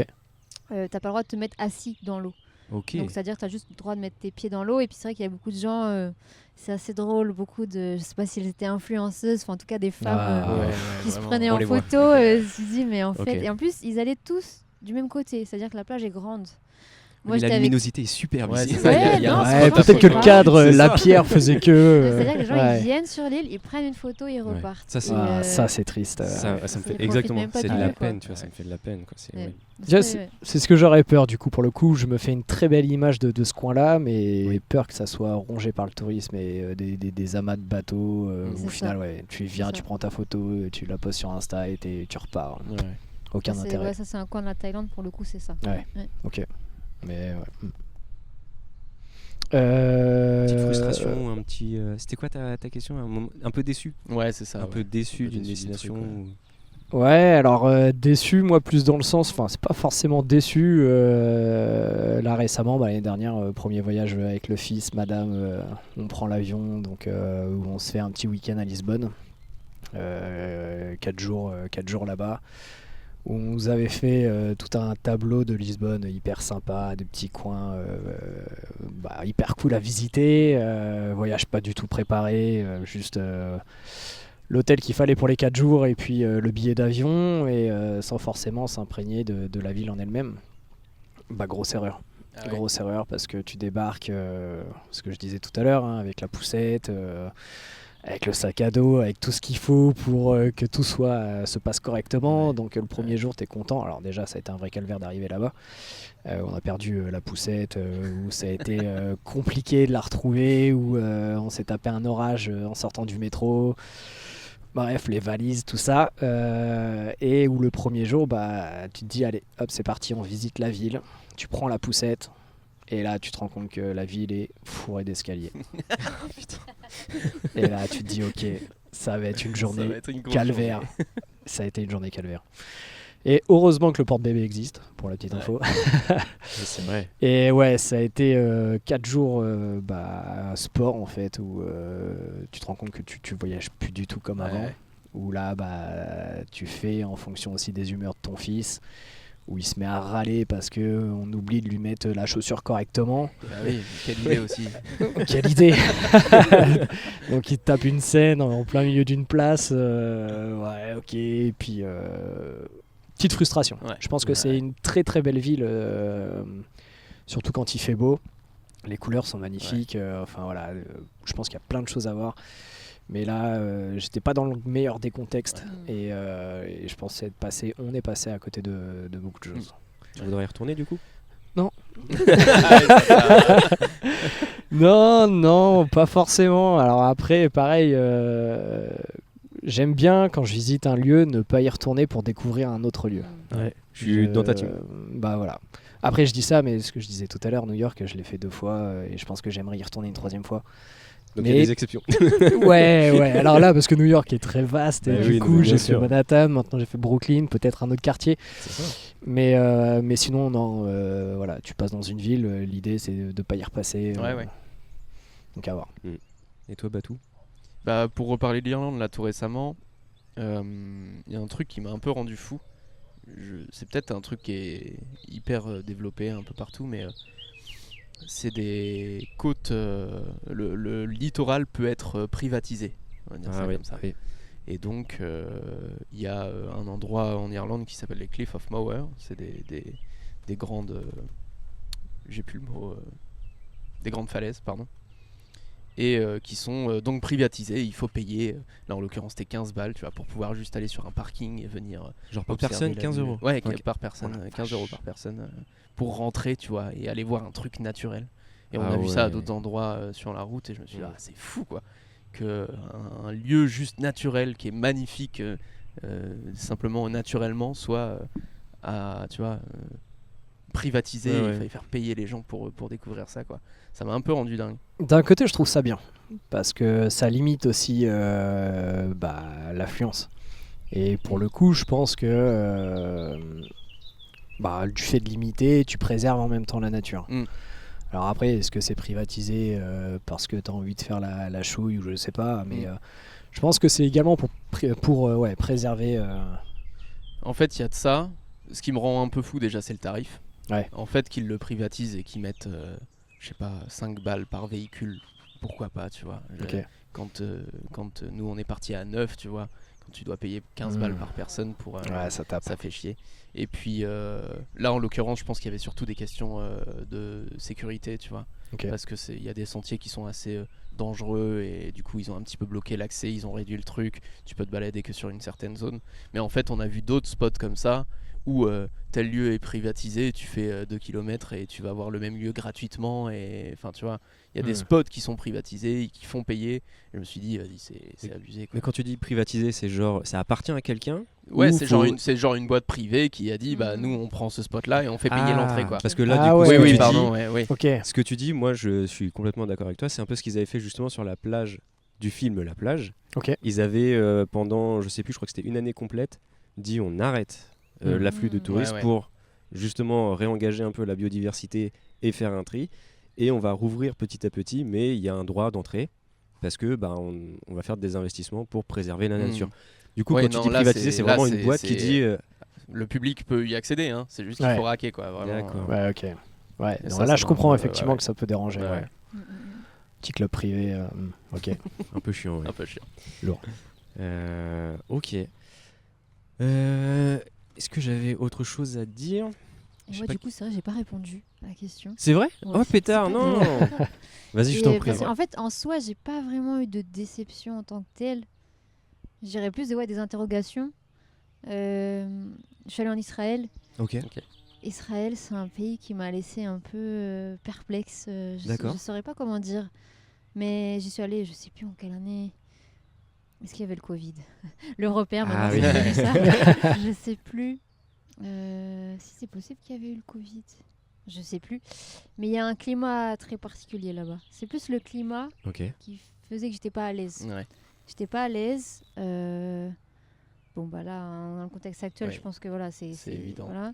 T'as pas le droit de te mettre assis dans l'eau. Ok. Donc, c'est-à-dire que tu as juste le droit de mettre tes pieds dans l'eau. Et puis, c'est vrai qu'il y a beaucoup de gens, c'est assez drôle, beaucoup de. Je sais pas si elles étaient influenceuses, enfin, en tout cas, des femmes qui se prenaient on en les voit. photo. Je me suis dit, mais en Ok. fait. Et en plus, ils allaient tous du même côté. C'est-à-dire que la plage est grande. Mais la j'étais avec. luminosité est super Ouais, visible. c'est ça, il y a- Ouais, il y a non, un c'est Ouais, vraiment peut-être que le sympa. cadre, C'est la ça. pierre faisait que. C'est-à-dire que les gens, ouais. ils viennent sur l'île, ils prennent une photo, ils Ouais. repartent. Ça, c'est- Et, Ah, ça c'est triste. Ça me Ils fait profitent exactement. même pas C'est du de la tout, quoi. peine, tu vois. Ça me fait de la peine, quoi. C'est Ouais. oui. Déjà, Ouais. c'est ce que j'aurais peur du coup pour le coup. Je me fais une très belle image de ce coin-là, mais peur que ça soit rongé par le tourisme et des amas de bateaux. C'est Au final, ça. ouais, tu viens, ça. tu prends ta photo, tu la poses sur Insta et tu repars. Ouais. Aucun Ça, c'est- intérêt. ouais, ça, c'est un coin de la Thaïlande, pour le coup, c'est ça. Ouais. Ouais. Ok. Mais ouais. Petite frustration, un petit. C'était quoi ta question? Un peu déçu. Ouais, c'est ça. Un peu déçu d'une déçu du destination. truc, ouais. Ouais, alors déçu, moi plus dans le sens, enfin c'est pas forcément déçu. Là récemment, l'année dernière, premier voyage avec le fils, madame, on prend l'avion, donc où on se fait un petit week-end à Lisbonne, 4 jours là-bas, où on nous avait fait tout un tableau de Lisbonne hyper sympa, des petits coins hyper cool à visiter, voyage pas du tout préparé, juste l'hôtel qu'il fallait pour les 4 jours et puis le billet d'avion, et sans forcément s'imprégner de la ville en elle-même. Grosse erreur. Grosse erreur, parce que tu débarques, ce que je disais tout à l'heure, avec la poussette, avec le sac à dos, avec tout ce qu'il faut pour que tout se passe correctement. Donc le premier jour, tu es content. Alors déjà, ça a été un vrai calvaire d'arriver là-bas. On a perdu la poussette, où ça a été compliqué de la retrouver, où on s'est tapé un orage en sortant du métro. Bref, les valises, tout ça. Et où le premier jour, tu te dis, allez, hop, c'est parti, on visite la ville. Tu prends la poussette. Et là, tu te rends compte que la ville est fourrée d'escaliers. Et là, tu te dis, ok, ça va être une journée calvaire. Ça a été une journée calvaire. Et heureusement que le porte-bébé existe, pour la petite info. C'est vrai. Et ouais, ça a été 4 jours sport, en fait, où tu te rends compte que tu voyages plus du tout comme avant. Où là, tu fais en fonction aussi des humeurs de ton fils, où il se met à râler parce qu'on oublie de lui mettre la chaussure correctement. Oui, quelle idée aussi. Quelle idée. Donc il te tape une scène en plein milieu d'une place. Ouais, ok. Et puis, petite frustration. Ouais. Je pense que c'est une très très belle ville, surtout quand il fait beau. Les couleurs sont magnifiques. Je pense qu'il y a plein de choses à voir. Mais là, j'étais pas dans le meilleur des contextes, et je pensais on est passé à côté de beaucoup de choses. Tu voudrais y retourner du coup ? Non. Non, pas forcément. Alors après, pareil, j'aime bien quand je visite un lieu ne pas y retourner pour découvrir un autre lieu. Ouais, je suis dans ta team. Voilà. Après, je dis ça, mais ce que je disais tout à l'heure, New York, je l'ai fait 2 fois, et je pense que j'aimerais y retourner une 3e fois. Donc il y a des exceptions. ouais. Alors là, parce que New York est très vaste, et du coup, j'ai fait Manhattan, maintenant j'ai fait Brooklyn, peut-être un autre quartier. C'est ça. Mais sinon, non, tu passes dans une ville, l'idée c'est de ne pas y repasser. Ouais. Donc à voir. Et toi, Batou ? Pour reparler de l'Irlande, là, tout récemment, il y a un truc qui m'a un peu rendu fou. C'est peut-être un truc qui est hyper développé un peu partout, mais c'est des côtes. Le littoral peut être privatisé, on va dire ça comme ça. Oui. Et donc, il y a un endroit en Irlande qui s'appelle les Cliffs of Moher. C'est des grandes. J'ai plus le mot. Des grandes falaises, pardon. Et qui sont donc privatisés. Il faut payer, là en l'occurrence c'était 15 balles, tu vois, pour pouvoir juste aller sur un parking et venir. Genre par personne, 15 euros. Ouais, okay. Par personne, 15 euros par personne, pour rentrer, tu vois, et aller voir un truc naturel. Et on a vu ça à d'autres endroits sur la route, et je me suis dit, c'est fou quoi, qu'un lieu juste naturel qui est magnifique, simplement naturellement, soit privatisé. Il fallait faire payer les gens pour découvrir ça, quoi. Ça m'a un peu rendu dingue. D'un côté, je trouve ça bien, parce que ça limite aussi l'affluence. Et pour le coup, je pense que du fait de limiter, tu préserves en même temps la nature. Alors après, est-ce que c'est privatisé parce que tu as envie de faire la chouille, ou je sais pas, mais je pense que c'est également pour préserver... En fait, il y a de ça. Ce qui me rend un peu fou déjà, c'est le tarif. Ouais. En fait, qu'ils le privatisent et qu'ils mettent... je sais pas, 5 balles par véhicule, pourquoi pas, tu vois. Quand nous on est parti à 9, tu vois, quand tu dois payer 15 balles par personne pour ça fait chier. Et puis là en l'occurrence, je pense qu'il y avait surtout des questions de sécurité, tu vois, parce que il y a des sentiers qui sont assez dangereux, et du coup ils ont un petit peu bloqué l'accès, ils ont réduit le truc, tu peux te balader que sur une certaine zone. Mais en fait, on a vu d'autres spots comme ça où tel lieu est privatisé, tu fais 2 km et tu vas voir le même lieu gratuitement, et enfin tu vois, il y a des spots qui sont privatisés et qui font payer. Et je me suis dit, c'est abusé, quoi. Mais quand tu dis privatisé, c'est genre ça appartit à quelqu'un ? Ouais, c'est genre une boîte privée qui a dit nous on prend ce spot là et on fait payer l'entrée, quoi. Parce que là ce que tu dis, moi je suis complètement d'accord avec toi, c'est un peu ce qu'ils avaient fait justement sur la plage du film La Plage. Ils avaient pendant, je sais plus, je crois que c'était une année complète, dit on arrête l'afflux de touristes pour justement réengager un peu la biodiversité et faire un tri, et on va rouvrir petit à petit, mais il y a un droit d'entrée parce que on va faire des investissements pour préserver la nature. Du coup, quand tu dis privatiser, c'est vraiment une boîte qui dit le public peut y accéder, hein. C'est juste qu'il faut raquer, quoi. Vraiment. D'accord. Ouais, ok. Ouais, Et non, ça, là c'est je comprends vraiment, effectivement ouais. que ça peut déranger. Ouais. Ouais. Petit club privé, ok. Un peu chiant, ouais. Un peu chiant. Ok. Est-ce que j'avais autre chose à dire? Et Je sais moi, pas du coup, c'est vrai, j'ai pas répondu à la question. C'est vrai? Ouais, Oh c'est pétard, pas non. bien. Vas-y, je Et t'en prie. parce qu'en fait, en soi, j'ai pas vraiment eu de déception en tant que telle. Je dirais plus des interrogations. Je suis allée en Israël. Ok. Israël, c'est un pays qui m'a laissé un peu perplexe. D'accord. Je saurais pas comment dire. Mais j'y suis allée, je sais plus en quelle année. Est-ce qu'il y avait le Covid? Le repère, maintenant, Ah c'est oui. devenu ça. Je sais plus. Si c'est possible qu'il y avait eu le Covid. Je sais plus. Mais il y a un climat très particulier là-bas. C'est plus le climat Ok. qui faisait que j'étais pas à l'aise. Ouais. J'étais pas à l'aise. Bon, bah là, dans le contexte actuel, Ouais. je pense que voilà, c'est évident. Voilà.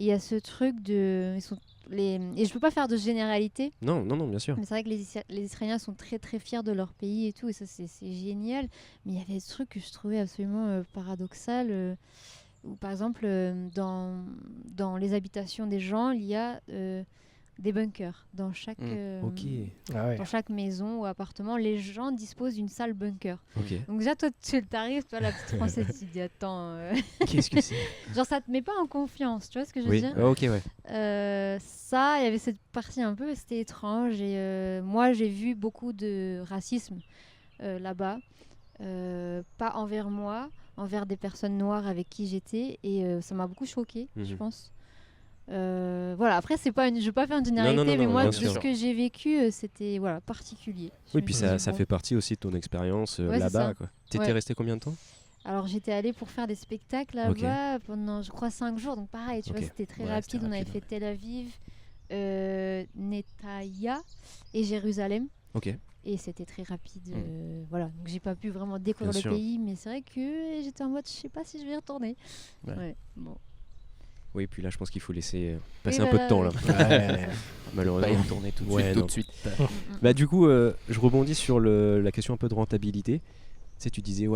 Il y a ce truc de. Et je peux pas faire de généralité, Non, bien sûr. mais c'est vrai que les Israéliens sont très très fiers de leur pays et tout, et ça c'est génial. Mais il y avait ce truc que je trouvais absolument paradoxal. Où par exemple, dans les habitations des gens, il y a des bunkers. Dans chaque, Ok. Ah ouais. dans chaque maison ou appartement, les gens disposent d'une salle bunker. Ok. Donc déjà, toi, tu t'arrives, toi, la petite française, tu te dis, attends, Qu'est-ce que c'est? genre ça te met pas en confiance, tu vois ce que je veux Oui. dire? Ok, ouais. Ça, il y avait cette partie un peu, c'était étrange. Et moi, j'ai vu beaucoup de racisme là-bas. Pas envers moi, envers des personnes noires avec qui j'étais. Et ça m'a beaucoup choquée, je pense. Voilà, après, je ne veux pas faire une généralité, non, mais moi, bien de sûr. ce que j'ai vécu, c'était particulier. Je Oui, me puis suis ça dit, fait partie aussi de ton expérience Ouais, c'est là-bas, ça. quoi. T'étais Ouais. resté combien de temps? Alors j'étais allée pour faire des spectacles là-bas pendant, je crois, 5 jours. Donc pareil, tu vois, c'était très Ouais, rapide. c'était On avait rapide, fait Tel Aviv, Netanya et Jérusalem. Ok. Et c'était très rapide. Voilà, donc j'ai pas pu vraiment découvrir Bien le sûr. pays. Mais c'est vrai que j'étais en mode, je sais pas si je vais y retourner. Ouais. Bon. Oui, puis là, je pense qu'il faut laisser passer Oui, un peu de temps, là. Ouais. Pas y Malheureusement. retourner tout de Ouais, non. suite. Bah, du coup, je rebondis sur la question un peu de rentabilité. Tu sais, tu disais,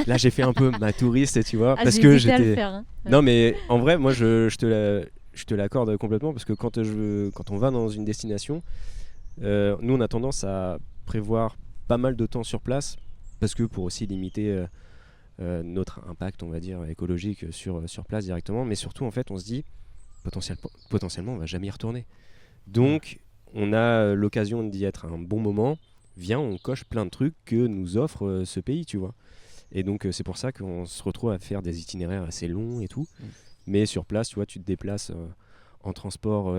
là, j'ai fait un peu ma touriste, tu vois. Ah, parce j'ai que hésité à le j'étais. faire. Hein. Non, mais en vrai, moi, je te l'accorde complètement parce que quand on va dans une destination, nous, on a tendance à prévoir pas mal de temps sur place parce que pour aussi limiter notre impact, on va dire, écologique sur place directement. Mais surtout, en fait, on se dit potentiellement, on va jamais y retourner. Donc, on a l'occasion d'y être à un bon moment. Viens, on coche plein de trucs que nous offre ce pays, tu vois. Et donc, c'est pour ça qu'on se retrouve à faire des itinéraires assez longs et tout. Mais sur place, tu vois, tu te déplaces en transport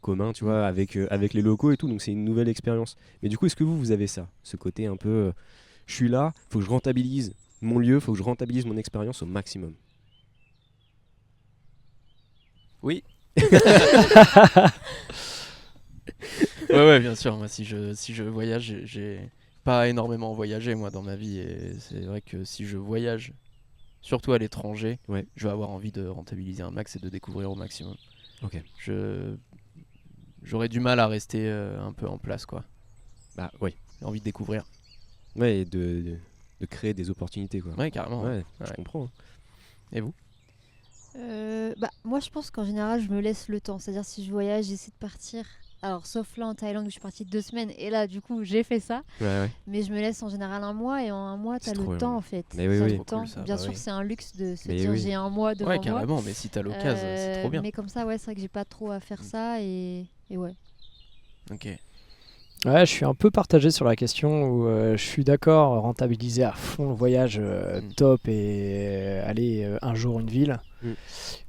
commun, tu vois, avec les locaux et tout. Donc, c'est une nouvelle expérience. Mais du coup, est-ce que vous avez ça? Ce côté un peu, je suis là, faut que je rentabilise mon lieu, faut que je rentabilise mon expérience au maximum. Oui. Ouais, bien sûr. Moi, si je voyage, j'ai pas énormément voyagé moi dans ma vie, et c'est vrai que si je voyage, surtout à l'étranger, je vais avoir envie de rentabiliser un max et de découvrir au maximum. Ok. J'aurais du mal à rester un peu en place, quoi. Bah oui. J'ai envie de découvrir. Ouais, et de créer des opportunités, quoi. Ouais, carrément. Ouais, je comprends. Et vous? Moi, je pense qu'en général, je me laisse le temps. C'est-à-dire, si je voyage, j'essaie de partir. Alors, sauf là en Thaïlande où je suis partie 2 semaines. Et là, du coup, j'ai fait ça. Ouais. Mais je me laisse en général 1 mois. Et en 1 mois, t'as le temps, en fait. Mais oui, T'as oui. le temps. Cool, ça, Bien bah sûr, oui. c'est un luxe de se Mais dire oui. j'ai 1 mois devant Ouais, moi. carrément. Mais si t'as l'occasion, c'est trop bien. Mais comme ça, c'est vrai que j'ai pas trop à faire ça. Et ouais. Ok. Ouais, je suis un peu partagé sur la question où je suis d'accord, rentabiliser à fond le voyage, top, et aller un jour une ville.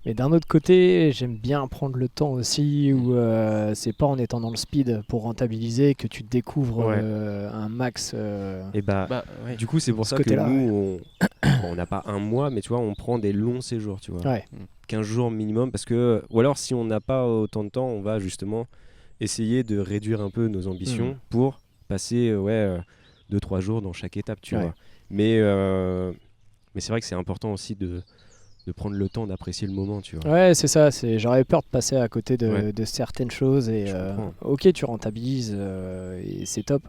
Mais d'un autre côté, j'aime bien prendre le temps aussi où c'est pas en étant dans le speed pour rentabiliser que tu découvres un max. Et ouais. du coup, c'est pour ça que nous, on n'a pas 1 mois, mais tu vois, on prend des longs séjours, tu vois. Ouais. 15 jours minimum, parce que, ou alors si on n'a pas autant de temps, on va justement essayer de réduire un peu nos ambitions pour passer 2-3 jours dans chaque étape, tu vois. Mais c'est vrai que c'est important aussi de prendre le temps d'apprécier le moment, tu vois. Ouais, c'est ça. J'aurais peur de passer à côté de certaines choses. Et ok, tu rentabilises et c'est top.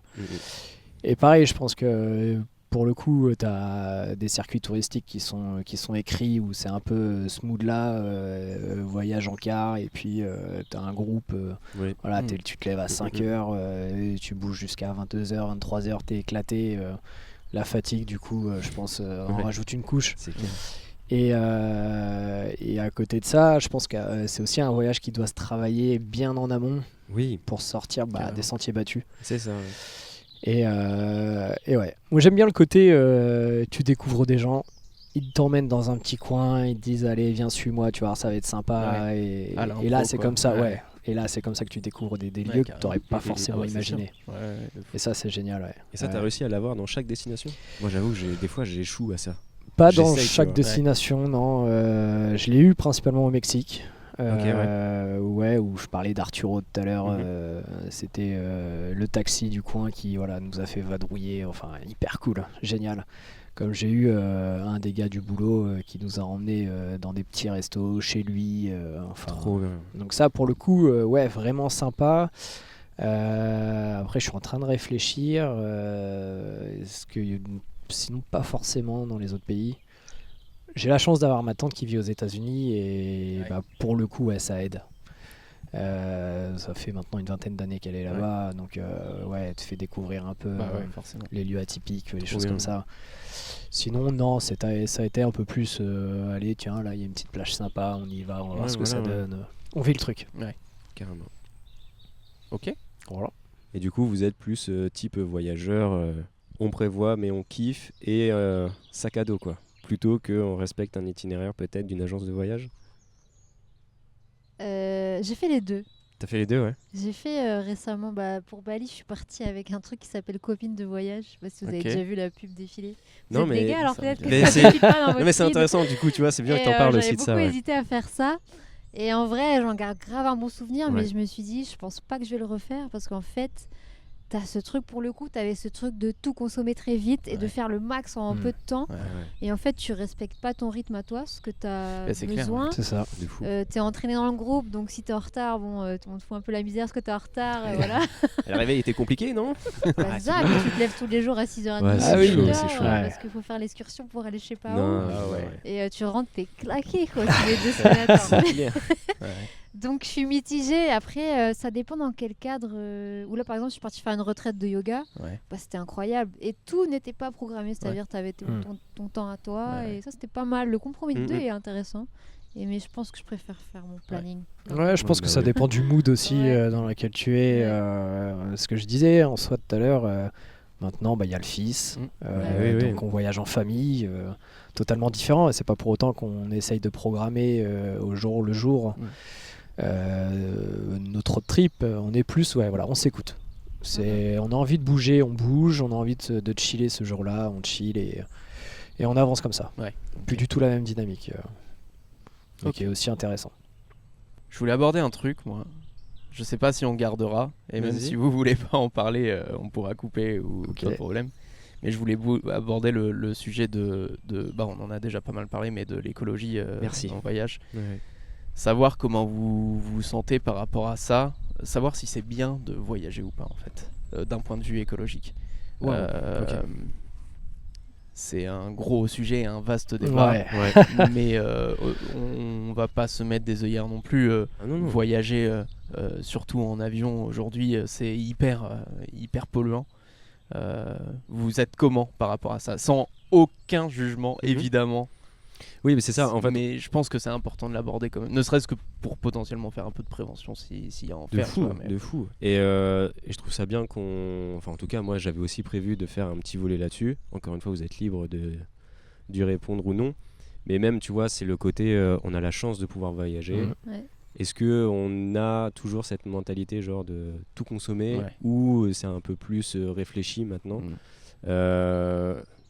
Et pareil, je pense que pour le coup, tu as des circuits touristiques qui sont écrits où c'est un peu ce mood-là, voyage en car, et puis tu as un groupe, voilà, tu te lèves à 5h, et tu bouges jusqu'à 22h, 23h, tu es éclaté. La fatigue, du coup, je pense, en rajoute une couche. C'est clair. Et à côté de ça, je pense que c'est aussi un voyage qui doit se travailler bien en amont pour sortir des sentiers battus. C'est ça. Et ouais, moi j'aime bien le côté tu découvres des gens, ils t'emmènent dans un petit coin, ils te disent allez viens suis-moi, tu vois ça va être sympa, et là c'est comme ça, et là c'est comme ça que tu découvres des lieux que tu n'aurais pas forcément imaginé. Et ça c'est génial. Et ça, tu as réussi à l'avoir dans chaque destination? Moi j'avoue que des fois j'échoue à ça. Pas dans chaque destination, non. Je l'ai eu principalement au Mexique. Où je parlais d'Arturo tout à l'heure. C'était le taxi du coin qui nous a fait vadrouiller. Enfin, hyper cool, génial. Comme j'ai eu un des gars du boulot qui nous a emmenés dans des petits restos chez lui. Trop bien. Donc ça, pour le coup, vraiment sympa. Après, je suis en train de réfléchir. Est-ce que sinon pas forcément dans les autres pays. J'ai la chance d'avoir ma tante qui vit aux États-Unis et pour le coup ça aide. Ça fait maintenant une 20aine d'années qu'elle est là-bas, donc elle te fait découvrir un peu les lieux atypiques, les choses comme ça. Sinon non, ça a été un peu plus allez tiens là il y a une petite plage sympa, on y va, on va voir ce que ça donne. On vit le truc. Ouais, carrément. Ok. Voilà. Et du coup vous êtes plus type voyageur, on prévoit mais on kiffe et sac à dos quoi, plutôt qu'on respecte un itinéraire peut-être d'une agence de voyage? J'ai fait les deux. T'as fait les deux, ouais. J'ai fait récemment, pour Bali, je suis partie avec un truc qui s'appelle Copine de voyage. Je sais pas si vous avez déjà vu la pub défiler. Vous êtes des gars, alors peut-être que ça défile pas dans votre mais c'est feed. intéressant, du coup, tu vois, c'est bien que t'en parles aussi de ça. J'avais beaucoup hésité à faire ça. Et en vrai, j'en garde grave un bon souvenir, mais je me suis dit, je pense pas que je vais le refaire parce qu'en fait, t'as ce truc, pour le coup, t'avais ce truc de tout consommer très vite et de faire le max en peu de temps. Et en fait, tu respectes pas ton rythme à toi, ce que t'as besoin. C'est ça. T'es entraîné dans le groupe, donc si t'es en retard, on te fout un peu la misère parce que t'es en retard. Voilà. Le réveil était compliqué, non? C'est ça, mais tu te lèves tous les jours à 6h30. C'est chaud. Parce qu'il faut faire l'excursion pour aller je sais pas où. Et tu rentres, t'es claqué, quoi. Tu mets 2 semaines à temps. Donc je suis mitigée. Après, ça dépend dans quel cadre. Où là, par exemple, je suis partie faire une retraite de yoga. C'était incroyable. Et tout n'était pas programmé. C'est-à-dire, tu avais ton temps à toi. Et ça, c'était pas mal. Le compromis de deux est intéressant. Mais je pense que je préfère faire mon planning. Je pense que ça dépend du mood aussi dans lequel tu es. Ce que je disais en soi tout à l'heure. Maintenant, il y a le fils. Donc on voyage en famille. Totalement différent. Et c'est pas pour autant qu'on essaye de programmer au jour le jour. Notre road trip, on est plus on s'écoute. On a envie de bouger, on bouge, on a envie de chiller ce jour-là, on chill et on avance comme ça. Plus du tout la même dynamique, qui est aussi intéressant. Je voulais aborder un truc, moi. Je sais pas si on gardera, et même si vous voulez pas en parler, on pourra couper ou pas de problème. Mais je voulais aborder le sujet de on en a déjà pas mal parlé, mais de l'écologie en voyage. Savoir comment vous vous sentez par rapport à ça, savoir si c'est bien de voyager ou pas en fait, d'un point de vue écologique. C'est un gros sujet, un vaste débat, mais on va pas se mettre des œillères non plus. Voyager, surtout en avion aujourd'hui, c'est hyper polluant. Vous êtes comment par rapport à ça? Sans aucun jugement, évidemment. Oui, mais c'est ça. En fait, mais je pense que c'est important de l'aborder quand même, ne serait-ce que pour potentiellement faire un peu de prévention s'il y a à en faire. De fou. Et je trouve ça bien enfin, en tout cas, moi, j'avais aussi prévu de faire un petit volet là-dessus. Encore une fois, vous êtes libre d'y répondre ou non. Mais même, tu vois, c'est le côté, on a la chance de pouvoir voyager. Est-ce qu'on a toujours cette mentalité genre de tout consommer ou c'est un peu plus réfléchi maintenant?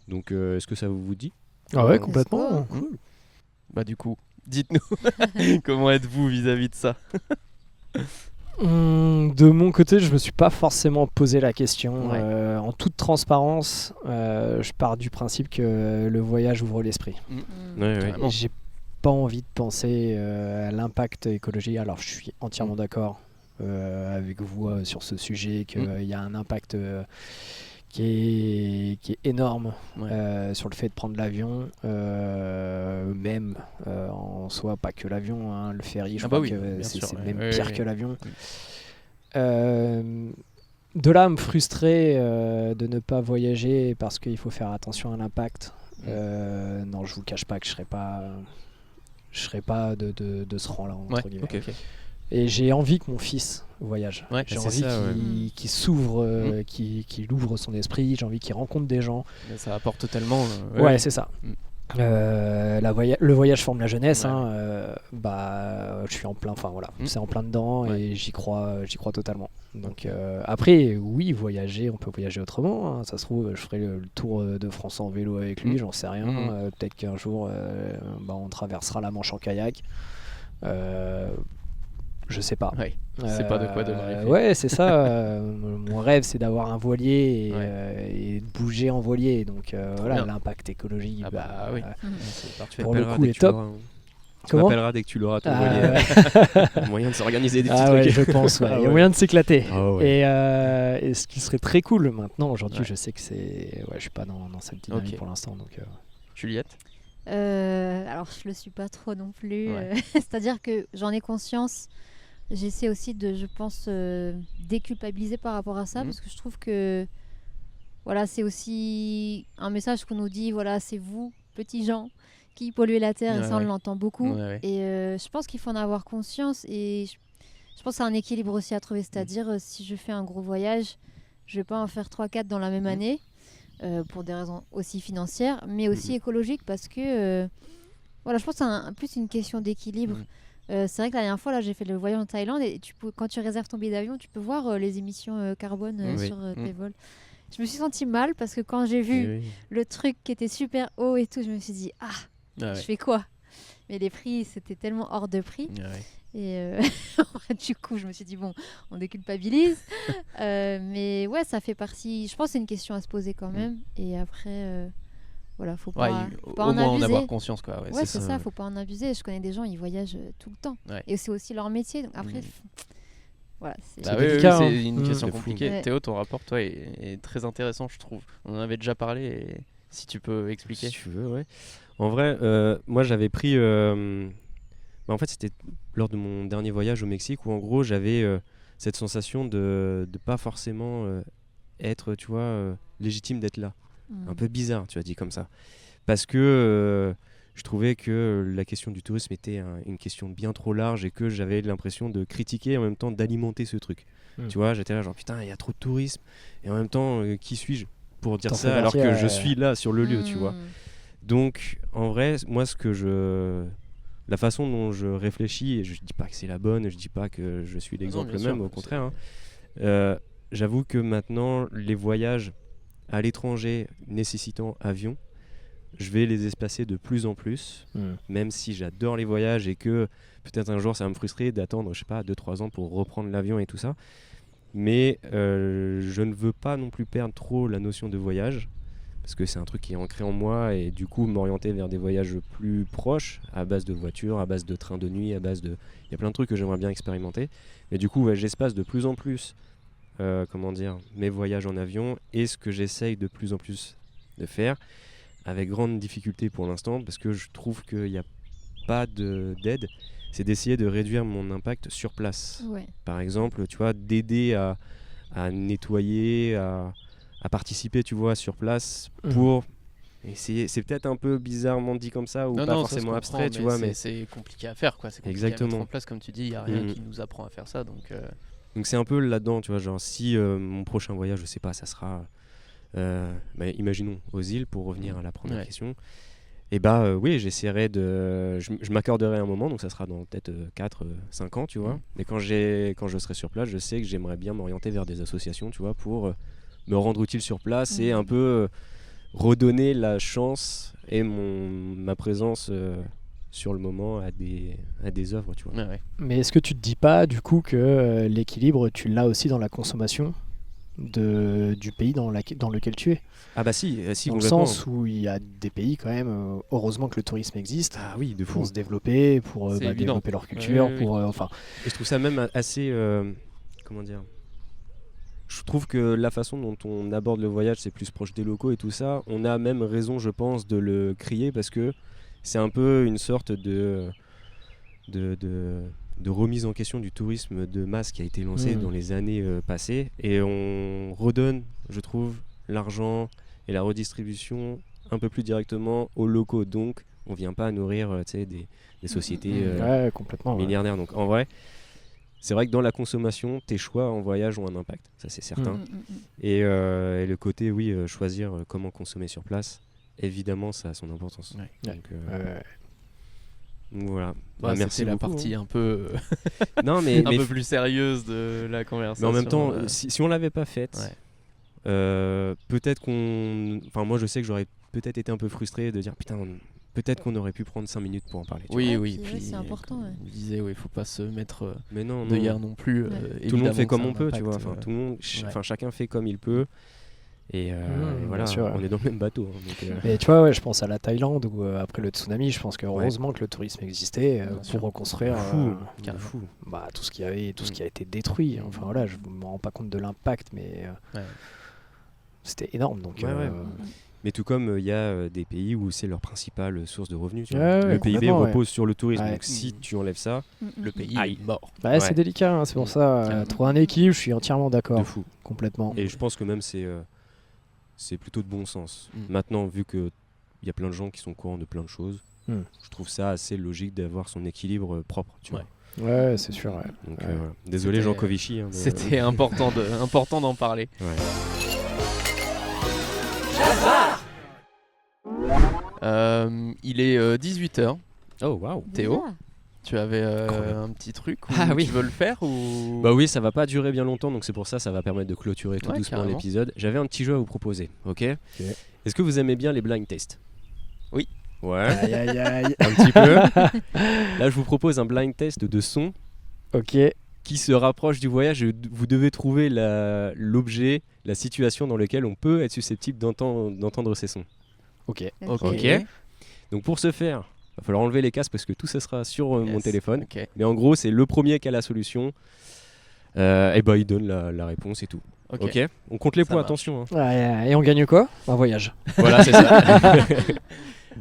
Donc, est-ce que ça vous dit? Ah ouais, complètement. Cool. Du coup, dites-nous, comment êtes-vous vis-à-vis de ça? De mon côté, je me suis pas forcément posé la question. En toute transparence, je pars du principe que le voyage ouvre l'esprit. J'ai pas envie de penser à l'impact écologique. Alors, je suis entièrement d'accord avec vous sur ce sujet, qu'il y a un impact qui est énorme Ouais. sur le fait de prendre l'avion, même en soi, pas que l'avion, hein, le ferry, je Ah crois bah oui, que bien c'est sûr, c'est ouais. même Ouais, pire ouais. que l'avion. De là à me frustrer de ne pas voyager parce qu'il faut faire attention à l'impact. Non, je vous cache pas que je serais pas de ce rang-là, entre Ouais, guillemets. ok. Et j'ai envie que mon fils voyage. Ouais, J'ai c'est envie ça, qu'il s'ouvre, Mm. qu'il ouvre son esprit. J'ai envie qu'il rencontre des gens. Mais ça apporte totalement. Ouais, c'est ça. Mm. Le voyage forme la jeunesse. Ouais. Hein, je suis en plein. Enfin voilà, Mm. c'est en plein dedans Ouais. et j'y crois totalement. Donc après, oui, voyager, on peut voyager autrement. Hein. Ça se trouve, je ferai le tour de France en vélo avec lui. Mm. J'en sais rien. Mm. Peut-être qu'un jour, on traversera la Manche en kayak. Je sais pas. Ouais. C'est pas de quoi demain rêver. Ouais, c'est ça. Mon rêve, c'est d'avoir un voilier et de bouger en voilier. Donc voilà, bien. l'impact écologique. Ah bah oui. C'est Tu parfait. Pour le m'appelleras coup, dès est que tu top. l'auras, hein. Tu Comment m'appelleras dès que tu l'auras ton Ah, voilier. ouais. Moyen de s'organiser des petits Ah ouais, trucs. je pense. Ouais. Ah Il y a ouais. moyen de s'éclater. Ah ouais. Et ce qui serait très cool maintenant, aujourd'hui, Ouais. je sais que c'est. Ouais, je suis pas dans cette dynamique Ok. pour l'instant. Donc, Juliette. Alors, je le suis pas trop non plus. Ouais. C'est-à-dire que j'en ai conscience. J'essaie aussi de, je pense, déculpabiliser par rapport à ça, Mhm. parce que je trouve que voilà, c'est aussi un message qu'on nous dit, voilà, c'est vous, petits gens, qui polluez la Terre, et Ouais, ça, on ouais. l'entend beaucoup. Ouais, ouais. Et je pense qu'il faut en avoir conscience, et je pense que c'est un équilibre aussi à trouver, c'est-à-dire si je fais un gros voyage, je vais pas en faire 3-4 dans la même année, pour des raisons aussi financières, mais aussi écologiques, parce que voilà, je pense que c'est plus une question d'équilibre. C'est vrai que la dernière fois, là, j'ai fait le voyage en Thaïlande et quand tu réserves ton billet d'avion, tu peux voir les émissions carbone Oui. sur tes vols. Je me suis sentie mal parce que quand j'ai vu Oui. le truc qui était super haut et tout, je me suis dit, ah, Ah ouais. je fais quoi? Mais les prix, c'était tellement hors de prix. Ah ouais. Et du coup, je me suis dit, bon, on déculpabilise. Mais ouais, ça fait partie. Je pense que c'est une question à se poser quand même. Et après, voilà, faut Ouais, pas, faut pas au en moins en abuser. avoir conscience, quoi. Ouais, Ouais, c'est c'est ça, faut pas en abuser. Je connais des gens, ils voyagent tout le temps. Ouais. Et c'est aussi leur métier. Donc après, voilà. Bah C'est oui, délicat, c'est hein. une question C'est fou. compliquée. Ouais. Théo, ton rapport, toi, est très intéressant, je trouve. On en avait déjà parlé, et si tu peux expliquer. Si tu veux, ouais. En vrai, moi j'avais pris. En fait, c'était lors de mon dernier voyage au Mexique où en gros j'avais cette sensation de pas forcément être, tu vois, légitime d'être là. Un peu bizarre, tu as dit comme ça. Parce que je trouvais que la question du tourisme était une question bien trop large et que j'avais l'impression de critiquer et en même temps d'alimenter ce truc. Tu vois, j'étais là genre putain, il y a trop de tourisme et en même temps, qui suis-je pour dire T'en fais ça alors partie, que ouais. je suis là sur le lieu, tu vois. Donc, en vrai, moi, la façon dont je réfléchis, et je dis pas que c'est la bonne, je dis pas que je suis l'exemple bien sûr, même, au contraire. Hein. J'avoue que maintenant, les voyages à l'étranger nécessitant avion, je vais les espacer de plus en plus, même si j'adore les voyages et que peut-être un jour ça va me frustrer d'attendre, je sais pas, 2-3 ans pour reprendre l'avion et tout ça. Mais je ne veux pas non plus perdre trop la notion de voyage, parce que c'est un truc qui est ancré en moi et du coup m'orienter vers des voyages plus proches, à base de voiture, à base de train de nuit, à base de... Il y a plein de trucs que j'aimerais bien expérimenter. Mais du coup, ouais, j'espace de plus en plus mes voyages en avion et ce que j'essaye de plus en plus de faire, avec grande difficulté pour l'instant, parce que je trouve qu'il n'y a pas d'aide, c'est d'essayer de réduire mon impact sur place. Ouais. Par exemple, tu vois, d'aider à nettoyer, à participer, tu vois, sur place pour essayer. C'est peut-être un peu bizarrement dit comme ça ou Non, pas non, ça se forcément comprend, abstrait, tu vois, mais c'est compliqué à faire, quoi. C'est compliqué à Exactement. mettre en place, comme tu dis. Il y a rien qui nous apprend à faire ça, donc. Donc c'est un peu là-dedans, tu vois, genre si mon prochain voyage, je sais pas, ça sera, imaginons aux îles, pour revenir à la première question, et oui, j'essaierai je m'accorderai un moment, donc ça sera dans peut-être 4-5 ans, tu vois, mais quand je serai sur place, je sais que j'aimerais bien m'orienter vers des associations, tu vois, pour me rendre utile sur place et un peu redonner la chance et ma présence sur le moment à des œuvres, tu vois. Mais est-ce que tu te dis pas du coup que l'équilibre tu l'as aussi dans la consommation du pays dans lequel tu es? Ah bah si dans le sens où il y a des pays quand même, heureusement que le tourisme existe, de fou. pour se développer, pour développer leur culture, pour enfin. Et je trouve ça même assez comment dire, je trouve que la façon dont on aborde le voyage, c'est plus proche des locaux et tout ça. On a même raison, je pense, de le crier parce que c'est un peu une sorte de remise en question du tourisme de masse qui a été lancé dans les années passées. Et on redonne, je trouve, l'argent et la redistribution un peu plus directement aux locaux. Donc, on ne vient pas nourrir des sociétés complètement, milliardaires. Donc, en vrai, c'est vrai que dans la consommation, tes choix en voyage ont un impact. Ça, c'est certain. Et le côté, choisir comment consommer sur place, évidemment, ça a son importance. Donc, voilà. Merci la partie un peu non, mais peu plus sérieuse de la conversation. Mais en même temps, si on l'avait pas faite, peut-être qu'on... Enfin, moi, je sais que j'aurais peut-être été un peu frustré de dire putain, peut-être qu'on aurait pu prendre 5 minutes pour en parler. Oui, puis c'est important. On disait, il faut pas se mettre de hier non plus. Tout le monde fait comme on peut, impact, tu vois. Enfin, tout le monde, chacun fait comme il peut. Et voilà, on est dans le même bateau. Mais tu vois, je pense à la Thaïlande où après le tsunami, je pense que heureusement que le tourisme existait pour reconstruire tout ce qu'il y avait, tout ce qui a été détruit. Enfin voilà, je me rends pas compte de l'impact, mais c'était énorme. Donc, mais tout comme il y a des pays où c'est leur principale source de revenus. Le PIB repose sur le tourisme. Donc si tu enlèves ça, le pays est mort. C'est délicat, c'est pour ça. Trouver un équilibre, je suis entièrement d'accord. De fou. Complètement. Et je pense que même c'est plutôt de bon sens. Maintenant, vu qu'il y a plein de gens qui sont au courant de plein de choses, je trouve ça assez logique d'avoir son équilibre propre. Tu vois. Ouais, c'est sûr. Donc, désolé Jean Covici. C'était important d'en parler. Il est 18h. Oh waouh. Théo, tu avais un petit truc où tu veux le faire ou... Bah oui, ça va pas durer bien longtemps, donc c'est pour ça va permettre de clôturer tout doucement carrément. l'épisode. J'avais un petit jeu à vous proposer, ok. Est-ce que vous aimez bien les blind tests? Oui. Ouais. Aïe. Un petit peu. Là, je vous propose un blind test de son. Ok. Qui se rapproche du voyage. Vous devez trouver l'objet, la situation dans laquelle on peut être susceptible d'entendre ces sons. Ok. Donc pour ce faire, il va falloir enlever les casques parce que tout ça sera sur mon téléphone. Mais en gros, c'est le premier qui a la solution. Et bah il donne la réponse et tout. Ok. On compte les points, attention. Et on gagne quoi? Un voyage. Voilà, c'est ça.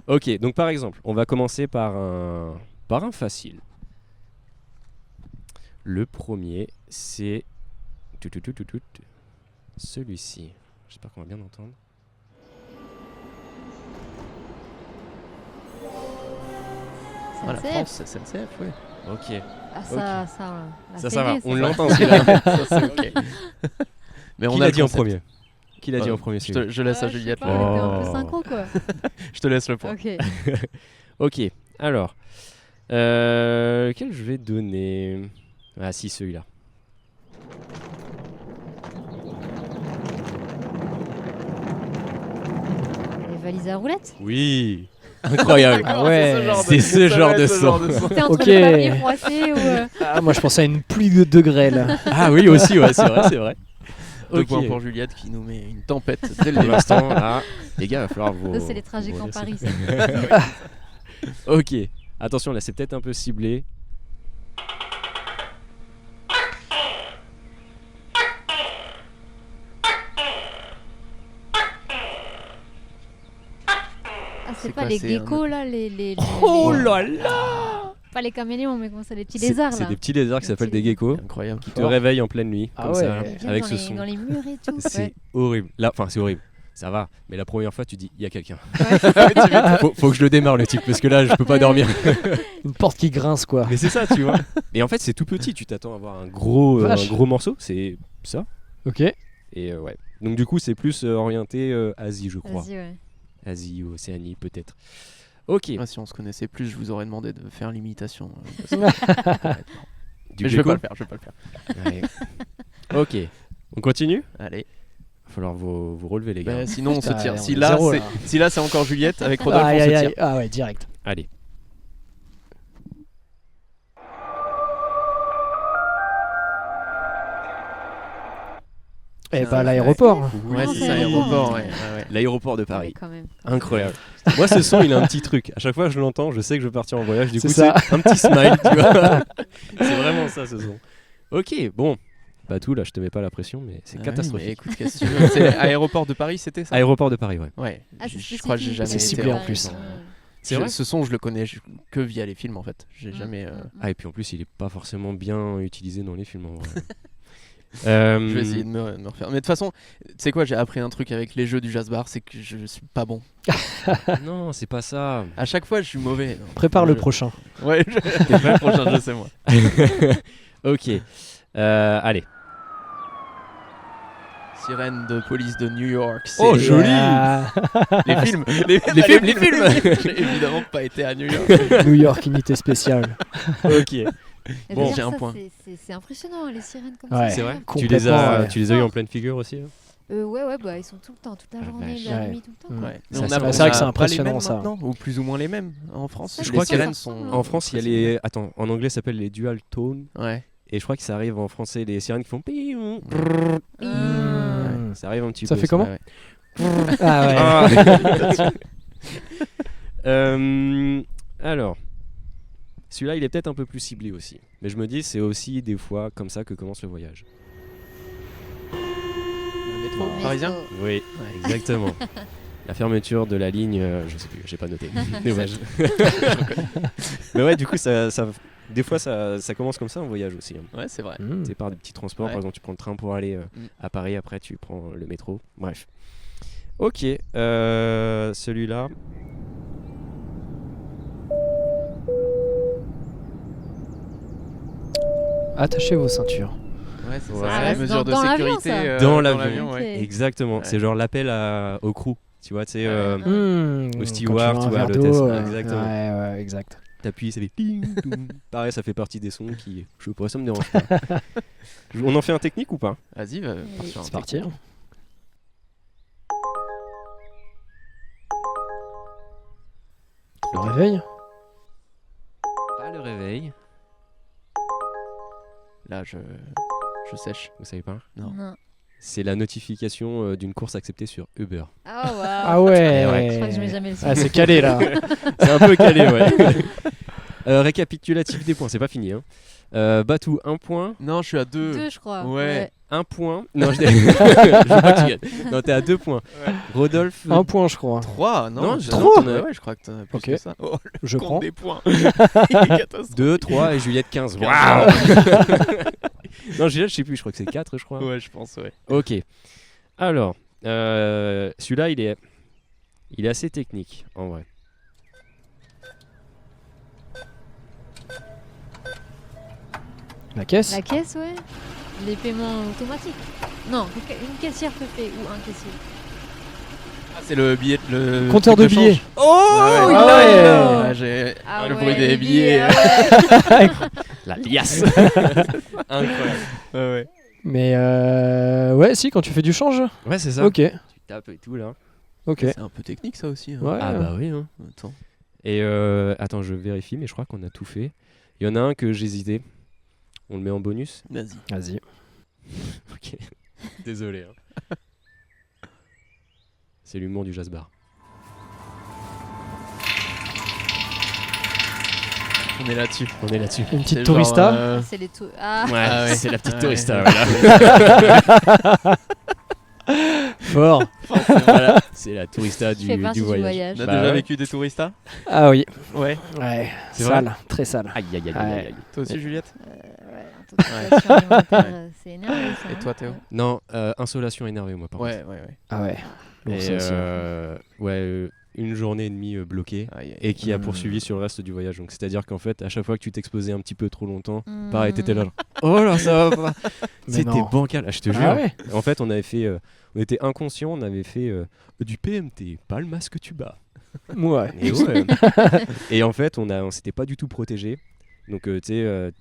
Ok, donc par exemple, on va commencer par un facile. Le premier, c'est celui-ci. J'espère qu'on va bien entendre. La France, c'est SNCF, oui. Ok. Ça va. On l'entend celui-là. Ça, c'est ok. Mais Qui l'a dit en premier? Qui l'a dit en premier? Je laisse à Juliette. T'es un peu synchro, quoi. Je te laisse le point. Ok. Alors, quel je vais donner? Ah si, celui-là. Les valises à roulettes? Oui. Incroyable. C'est ce genre de son. C'était entre le papier froissé ou... moi je pensais à une pluie de degrés là. Ah oui aussi, c'est vrai. 2 points pour Juliette qui nous met une tempête dès l'instant. Là, les gars, il va falloir vous... Ça c'est les trajets qu'en Paris. Ok, attention là, c'est peut-être un peu ciblé. C'est pas les geckos là, les Oh là là! Pas les caméléons, mais comment ça, les petits lézards là? C'est des petits lézards qui s'appellent des geckos. Incroyable. Qui te réveillent en pleine nuit, comme ça, avec ce son. Dans les murs et tout. C'est horrible. Là, enfin, c'est horrible. Ça va, mais la première fois, tu dis, il y a quelqu'un. Faut que je le démarre le type, parce que là, je peux pas dormir. Une porte qui grince quoi. Mais c'est ça, tu vois. Et en fait, c'est tout petit. Tu t'attends à avoir un gros morceau. C'est ça. Ok. Et ouais. Donc du coup, c'est plus orienté Asie, je crois. Asie, ouais. Asie ou Océanie, peut-être. Ok. Si on se connaissait plus, je vous aurais demandé de faire l'imitation. Mais je vais pas le faire. Ouais. Ok. On continue? Allez. Il va falloir vous relever, les gars. Sinon, on se tire. Si là, c'est encore Juliette, avec Rodolphe, on se tire. Ah ouais, direct. Allez. Et bah l'aéroport. Ouais, c'est ça, l'aéroport. Ouais. L'aéroport de Paris. Ouais, quand même. Incroyable. Moi, ce son, il a un petit truc. À chaque fois que je l'entends, je sais que je vais partir en voyage. Du coup, ça. c'est un petit smile, tu vois. C'est vraiment ça, ce son. Ok, bon. Batou, là, je te mets pas la pression, mais c'est catastrophique. Mais écoute, qu'est-ce que tu veux. C'est aéroport de Paris, c'était ça? Aéroport de Paris, ouais. Ouais. Ah, c'est Je crois que j'ai spécifique. jamais C'est été ciblé en en plus. C'est vrai ce son, je le connais que via les films en fait. J'ai jamais. Ah, et puis en plus, il est pas forcément bien utilisé dans les films en vrai. Je vais essayer de me refaire. Mais de toute façon, tu sais quoi, j'ai appris un truc avec les jeux du Jazz Bar, c'est que je suis pas bon. Non, c'est pas ça. À chaque fois, je suis mauvais. Non. Prépare le prochain. Ouais, le prochain, je sais moi. Ok. Allez. Sirène de police de New York. C'est Oh, joli. Les films. Les films. J'ai évidemment pas été à New York. New York, unité spéciale. Ok. Et Bon, d'ailleurs, j'ai un ça, point. C'est impressionnant, les sirènes comme Ouais. ça. C'est vrai. Tu Complètement, les as ouais. eu en pleine figure aussi hein Ouais, bah ils sont tout le temps, toute la Ah, journée, vache. la Ouais. nuit, tout le temps. Mm. Ouais. Ça, Mais c'est on a- vrai on que a c'est pas les impressionnant, mêmes ça. maintenant, ou plus ou moins les mêmes en France. Ça, Je Les crois qu'il y a- sirènes ça sont. ressemble. En France, il y a les. Attends, en anglais, ça s'appelle les dual tones. Ouais. Et je crois que ça arrive en français, les sirènes qui font. Mm. Ça arrive un petit Ça peu. fait comment Ouais. Ah ouais. Alors, celui-là, il est peut-être un peu plus ciblé aussi. Mais je me dis, c'est aussi des fois comme ça que commence le voyage. Le métro Mais parisien. faut- Oui, Ouais. exactement. La fermeture de la ligne, je sais plus, j'ai pas noté. Dommage. Mais ouais, du coup, des fois, ça commence comme ça un voyage aussi. Hein. Ouais, c'est vrai. Mm. C'est par des petits transports, Ouais. par exemple, tu prends le train pour aller Mm. à Paris, après tu prends le métro. Bref. Ok, celui-là. Attachez vos ceintures. Ouais, c'est Ouais. ça. Ah, La c'est mesure de dans l'avion, sécurité. ça. Dans l'avion. ouais. Ok. Exactement, Ouais. c'est genre l'appel au crew. Tu vois, tu sais, Mmh, Au quand steward, tu tu veux un vois, à verre l'hôtesse, d'eau, exactement. Ouais, exact. t'appuies, ça fait ting, toum. Pareil, ça fait partie des sons qui, je sais pas, ça me dérange pas. On en fait un technique ou pas? Vas-y, va Allez. partir un C'est parti. technique. Le réveil. Pas le réveil. Là, je sèche. Vous savez pas? Non. Non. C'est la notification d'une course acceptée sur Uber. Ah waouh. Ah ouais. Je crois que je mets jamais le son. Ah, c'est calé là. C'est un peu calé, ouais. Récapitulatif des points, c'est pas fini. Hein. Batou, 1 point. Non, je suis à 2. 2, je crois. Ouais. 1 point. Non, je veux pas que tu gagnes. Non, t'es à 2 points. Ouais. Rodolphe. 1 point, je crois. 3, non, Non, je- trois. t'en as- Ouais, je crois que t'en as plus Ok. que ça. Oh, Je compte prends. des points. Il est catastrophique. 2, 3 et Juliette 15. Waouh. Waouh. Non, Juliette, je sais plus, je crois que c'est 4, je crois. Ouais, je pense, ouais. Ok. Alors, celui-là, il est assez technique, en vrai. La caisse. La caisse, ouais. Les paiements automatiques. Non, une caissière te fait ou un caissier. Ah, c'est le billet, le Compteur truc de billets. change. Oh, Ah ouais. Ah ouais. Ouais, j'ai Ah le ouais, bruit des les billets. ah ouais. la liasse. Incroyable. Ouais. Mais ouais, si, quand tu fais du change. Ouais, c'est ça. Ok. Tu tapes et tout, là. Ok. C'est un peu technique ça aussi. Hein. Ouais. Ah bah oui, hein. Attends. Et attends, je vérifie, mais je crois qu'on a tout fait. Il y en a un que j'hésitais. On le met en bonus. Vas-y. Vas-y. Ok. Désolé. Hein. C'est l'humour du jazz bar. On est là-dessus. On est là-dessus. Une C'est petite genre, tourista. C'est les tout. Ah. Ouais, Ah ouais. c'est la petite Ah tourista, ouais. voilà. Fort. Voilà, c'est la tourista Je fais du partie du voyage. voyage. On a Bah déjà ouais. vécu des touristas? Ah oui. Ouais. Ouais. C'est Sale. Très sale. Aïe, aïe, aïe, Ouais. aïe, aïe. Toi aussi, Juliette? Ouais, en tout cas, situation alimentaire, c'est énervé ça. Et toi, Théo? Non, insolation énervée, moi, par contre. Ouais. Ah ouais. Lourd, Et ça aussi. une journée et demie bloquée. Aïe, aïe. Et qui a Mm. poursuivi sur le reste du voyage. Donc c'est-à-dire qu'en fait, à chaque fois que tu t'exposais un petit peu trop longtemps, Hmm. pareil, t'étais là. Genre, oh là, ça va pas. Mais C'était non. bancal, je te jure. Ah ouais. En fait, on avait fait, on était inconscients, on avait fait du PMT, pas le masque tuba. Ouais. Et, ouais. Et en fait, on s'était pas du tout protégé. Donc tu sais,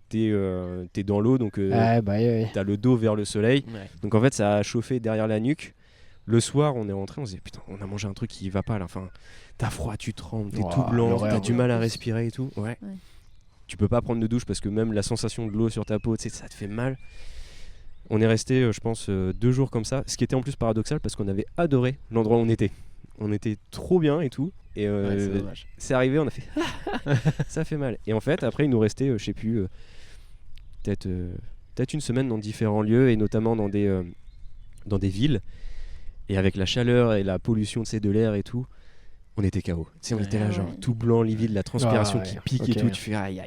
t'es dans l'eau, donc Ouais, bah oui. t'as le dos vers le soleil. Ouais. Donc en fait, ça a chauffé derrière la nuque. Le soir, on est rentré, on se disait putain, on a mangé un truc qui va pas là. Enfin, t'as froid, tu trembles, t'es Ouah, tout blanc, l'horreur. t'as du mal à En plus. respirer et tout. Ouais. Ouais. Tu peux pas prendre de douche parce que même la sensation de l'eau sur ta peau, tu sais, ça te fait mal. On est resté, je pense, 2 jours comme ça. Ce qui était en plus paradoxal parce qu'on avait adoré l'endroit où on était. On était trop bien et tout. Et Ouais, c'est dommage. c'est arrivé, on a fait ça fait mal. Et en fait, après, il nous restait, je sais plus, peut-être peut-être une semaine dans différents lieux et notamment dans des villes. Et avec la chaleur et la pollution de l'air et tout, on était KO. Tu sais, on était là, genre tout blanc, livide, la transpiration qui pique et tout. Tu fais aïe,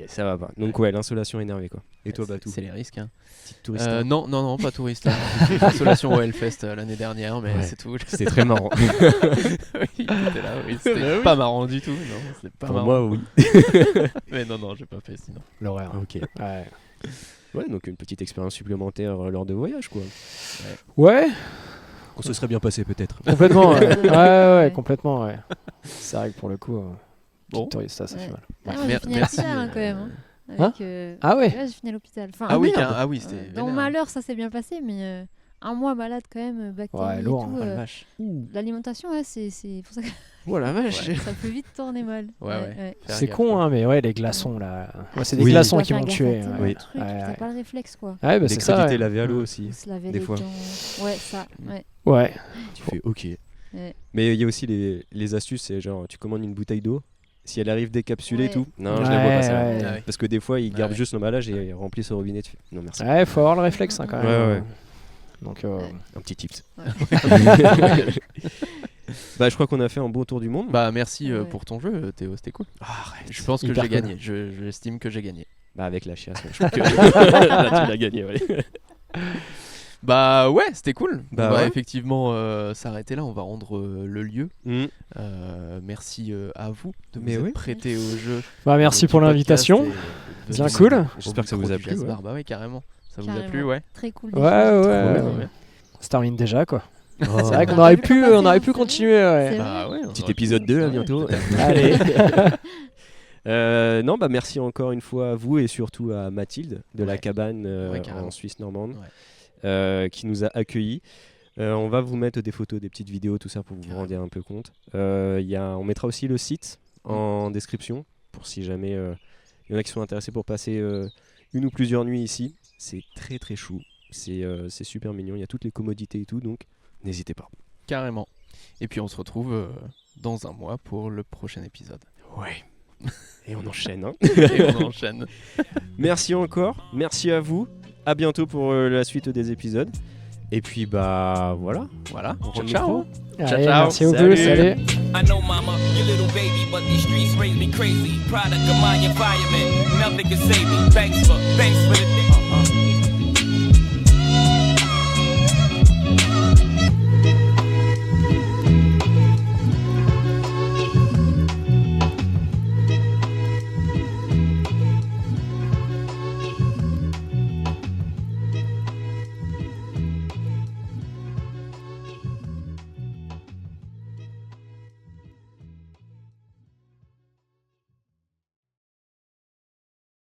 ça va pas. Donc, l'insolation énervée, quoi. Et toi, Batou? C'est les risques, hein. Petite touriste. Non, pas touriste. Là. J'ai fait l'insolation au Hellfest l'année dernière, mais c'est tout. C'était très marrant. Oui, t'étais là, oui. C'était pas marrant du tout. Non, c'était pas Pour marrant. moi, oui. Mais non, j'ai pas fait sinon. L'horaire. Ok. Ouais, donc une petite expérience supplémentaire lors de voyage, quoi. Ouais. On se serait bien passé, peut-être. Complètement, ouais, complètement, ouais. C'est vrai que pour le coup, bon. Touriste, ça fait mal. Moi, j'ai fini à l'hôpital quand même. Ah ouais. Là, j'ai fini à l'hôpital. Enfin, oui, c'était. dans mon malheur, ça s'est bien passé, mais un mois malade quand même, bactéries et lourd, tout. Oh la vache. L'alimentation, c'est pour ça que Oh la vache. ça peut vite tourner mal. Ouais. C'est con, hein, mais ouais, les glaçons là. Ouais, c'est des Oui. glaçons Tu qui dois m'ont faire tué. gaffe à Ouais, tes trucs, t'as pas le réflexe quoi. bah c'est ça. L'excrédité Ouais. lavé à l'eau aussi. Se laver des les fois. dents. Ouais, ça. Ouais. Ouais. Tu fais ok. Ouais. Mais il y a aussi les astuces, c'est genre tu commandes une bouteille d'eau, si elle arrive décapsulée et Ouais. tout. Non, je la bois pas ça. Ouais. Parce que des fois ils gardent juste l'emballage et ils remplissent au robinet. Tu fais non merci. Ouais, faut avoir le réflexe hein, quand même. Ouais. Donc, Un petit tips. Bah je crois qu'on a fait un bon tour du monde. Bah merci pour ton jeu, Théo, c'était cool. Arrête. Je pense que Hyper j'ai cool. gagné. J'estime que j'ai gagné. Bah avec la chiasse, je trouve que là tu l'as gagné. Ouais. Bah ouais, c'était cool. Bah On va ouais. effectivement s'arrêter là. On va rendre le lieu. Mm. Merci à vous de Mais vous oui. être prêté au jeu. bah merci du pour podcast l'invitation. et de Bien venir cool. au J'espère que ça micro vous a du plu, Jazz ouais. Bar. Bah ouais, carrément. Ça vous a Carrément. plu, ouais. Très cool. Ouais. Ouais. Ça se termine déjà quoi. Oh. C'est vrai qu'on On aurait a pu pu, passer, on aurait hein, pu c'est continuer. Ouais. C'est Bah ouais. Petit épisode 2 là bientôt. Allez. Non, bah merci encore une fois à vous et surtout à Mathilde de la Ouais. cabane Carrément. en Suisse normande qui nous a accueillis. On va vous mettre des photos, des petites vidéos, tout ça pour vous rendre un peu compte. On mettra aussi le site en description pour si jamais il y en a qui sont intéressés pour passer une ou plusieurs nuits ici. C'est très très chou, c'est super mignon, il y a toutes les commodités et tout, donc n'hésitez pas. Carrément. Et puis on se retrouve dans un mois pour le prochain épisode. Ouais. Et on enchaîne. Hein. Et on enchaîne. Merci encore, merci à vous. À bientôt pour la suite des épisodes. Et puis bah voilà. Voilà. Ciao. Ciao. Allez, ciao. merci beaucoup. Salut. Salut. I know mama, your little baby, but these streets raise me crazy. Product of my environment, nothing can save me. Thanks for the